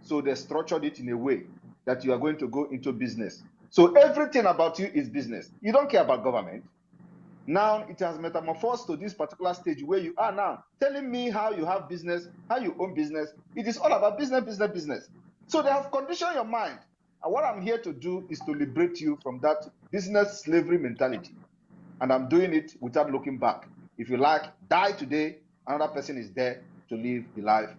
So they structured it in a way that you are going to go into business. So everything about you is business. You don't care about government. Now it has metamorphosed to this particular stage where you are now, telling me how you have business, how you own business. It is all about business, business, business. So they have conditioned your mind. And what I'm here to do is to liberate you from that business slavery mentality. And I'm doing it without looking back. If you like, die today, another person is there to live the life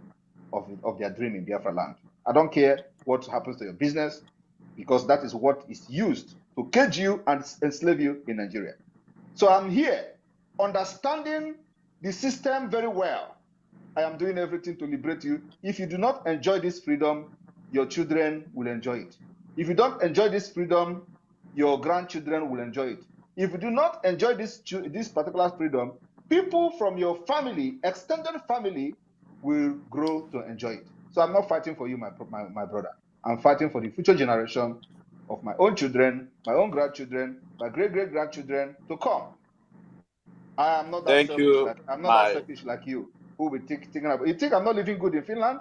of their dream in Biafra land. I don't care what happens to your business, because that is what is used to cage you and enslave you in Nigeria. So I'm here understanding the system very well. I am doing everything to liberate you. If you do not enjoy this freedom, your children will enjoy it. If you don't enjoy this freedom, your grandchildren will enjoy it. If you do not enjoy this particular freedom, people from your family, extended family, will grow to enjoy it. So I'm not fighting for you, my brother. I'm fighting for the future generation of my own children, my own grandchildren, my great-great-grandchildren to come. I am not that selfish like you, who will be thinking about. You think I'm not living good in Finland?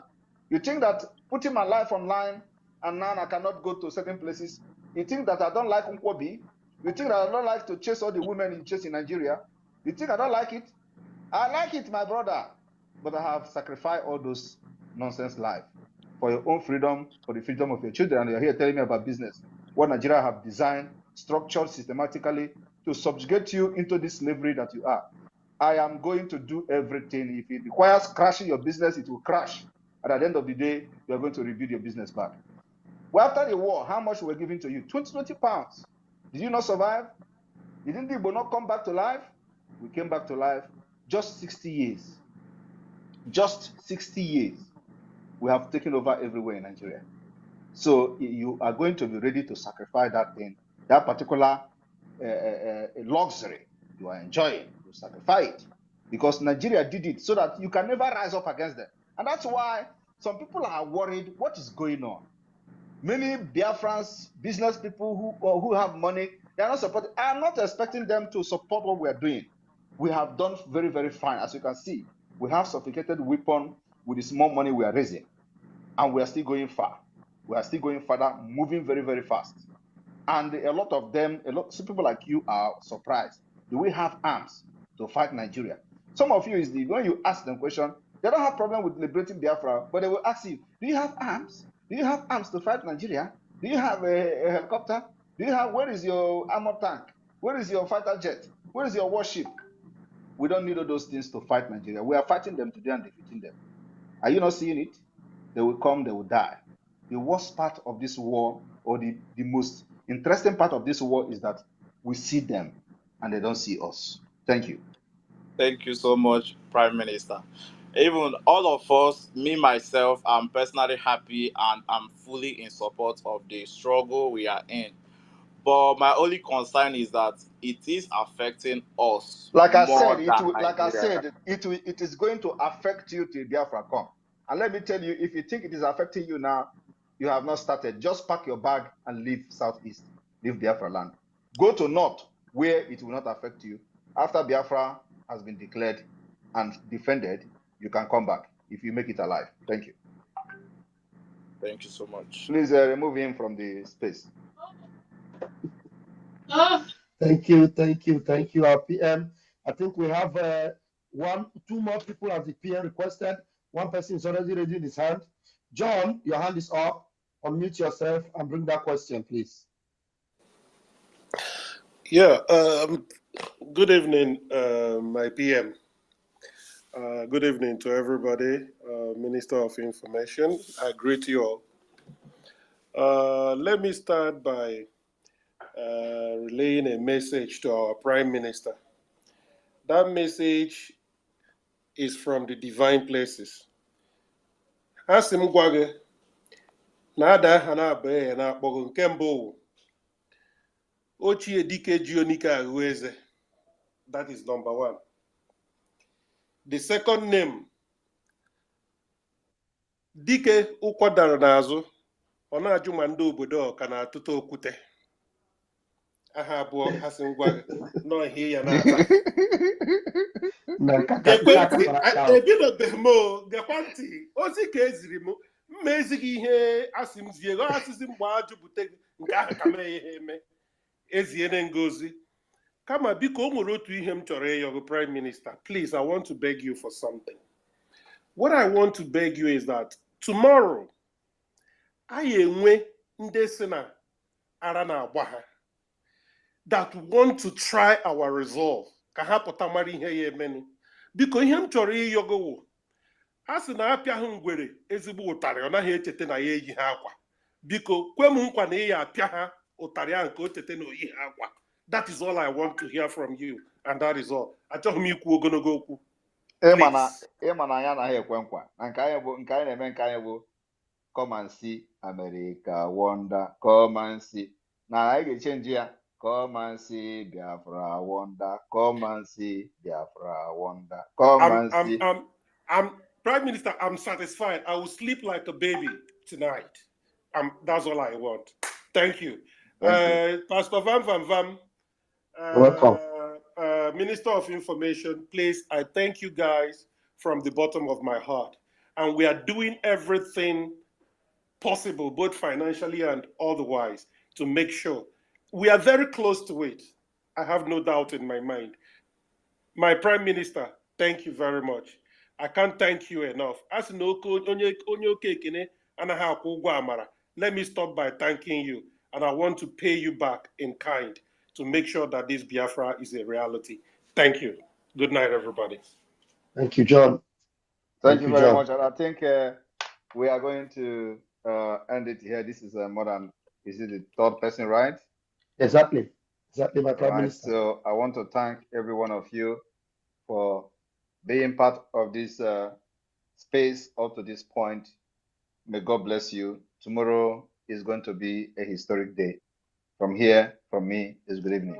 You think that putting my life online and now I cannot go to certain places? You think that I don't like Nkwobi? You think that I don't like to chase all the women in chase in Nigeria? You think I don't like it? I like it, my brother. But I have sacrificed all those nonsense life for your own freedom, for the freedom of your children. And you're here telling me about business. What Nigeria have designed, structured systematically to subjugate you into this slavery that you are. I am going to do everything. If it requires crashing your business, it will crash. And at the end of the day, you are going to rebuild your business back. Well, after the war, how much were given to you? 20 pounds. Did you not survive? Didn't the Igbo not come back to life? We came back to life. Just 60 years. Just 60 years. We have taken over everywhere in Nigeria. So you are going to be ready to sacrifice that thing, that particular luxury you are enjoying. You sacrifice it because Nigeria did it so that you can never rise up against them. And that's why some people are worried what is going on. Many Biafrans, business people who have money, they are not supporting. I am not expecting them to support what we are doing. We have done very, very fine. As you can see, we have sophisticated weapon with the small money we are raising. And we are still going far. We are still going further, moving very, very fast. And a lot of them, some people like you are surprised. Do we have arms to fight Nigeria? Some of you, when you ask them question, they don't have problem with liberating Biafra, but they will ask you, do you have arms? Do you have arms to fight Nigeria? Do you have a helicopter? Where is your armor tank? Where is your fighter jet? Where is your warship? We don't need all those things to fight Nigeria. We are fighting them today and defeating them. Are you not seeing it? They will come, they will die. The worst part of this war, or the most interesting part of this war, is that we see them and they don't see us. Thank you. Thank you so much, Prime Minister. Even all of us, me, myself, I'm personally happy and I'm fully in support of the struggle we are in. But my only concern is that it is affecting us. Like I said, it is going to affect you till Biafra come. And let me tell you, if you think it is affecting you now, you have not started. Just pack your bag and leave Southeast, leave Biafra land. Go to North, where it will not affect you. After Biafra has been declared and defended, you can come back if you make it alive. Thank you. Thank you so much. Please remove him from the space. Thank you, our PM. I think we have two more people as the PM requested. One person is already raising his hand. John, your hand is up. Unmute yourself and bring that question, please. Yeah, good evening, my PM. Good evening to everybody, Minister of Information. I greet you all. Let me start by relaying a message to our Prime Minister. That message is from the divine places. Asim gwage na ada ha na abe ya na akpogo nke mbụ ochie dike jionike ahụeze. That is number one. The second name, dike ụkwadara n'azụ ọ na-ajụ ma ndị obodo ọ ka na-atụta okwute. Aha abụọ ha si ngwa gị n'ọhịa ya na-ata. Ebidobeghị m gekwa ntị ozi ka eziri m mma ezighị ihe asị m zie ego asịsị mgbe ajụbute nke ahụ ka mee ihe eme eziene ngozi kama biko o nwere otu ihe m chọrọ ịyọ Prime Minister. Please, I want to beg you for something. What I want to beg you is that tomorrow anyị enwe ndị si na ara na-agba ha that want to try our resolve ka ha pụta mara ihe ya emeni. Biko ihe m chọrọ ịyọgowo a sị na apịa ha ngwere ezigbo ụtarị ọ naghị echete na ya eyi ha akwa. Biko kwe m nkwa na ị ya apịa ha ụtarị ahụ ka o chete na oyi ha akwa. That is all I want to hear from you, and that is all. Achọghị m ikwu ogologo okwu. Ịma na ya anaghị ekwe nkwa na nke anyị na-eme nke anyị bụ come and see America wonder, come and see. Na anyị ga-echenji ya come and see Biafra wonder, come and see Biafra wonder, come and see. I'm Prime Minister, I'm satisfied. I will sleep like a baby tonight. That's all I want. Thank you. Pastor Vam, welcome. Minister of Information, please, I thank you guys from the bottom of my heart. And we are doing everything possible, both financially and otherwise, to make sure. We are very close to it. I have no doubt in my mind. My Prime Minister, thank you very much. I can't thank you enough. As let me stop by thanking you. And I want to pay you back in kind to make sure that this Biafra is a reality. Thank you. Good night, everybody. Thank you, John. Thank you very much. And I think we are going to end it here. This is more than, is it the third person, right? Exactly, my Prime Minister. So I want to thank every one of you for being part of this space up to this point. May God bless you. Tomorrow is going to be a historic day. From here, from me, is good evening.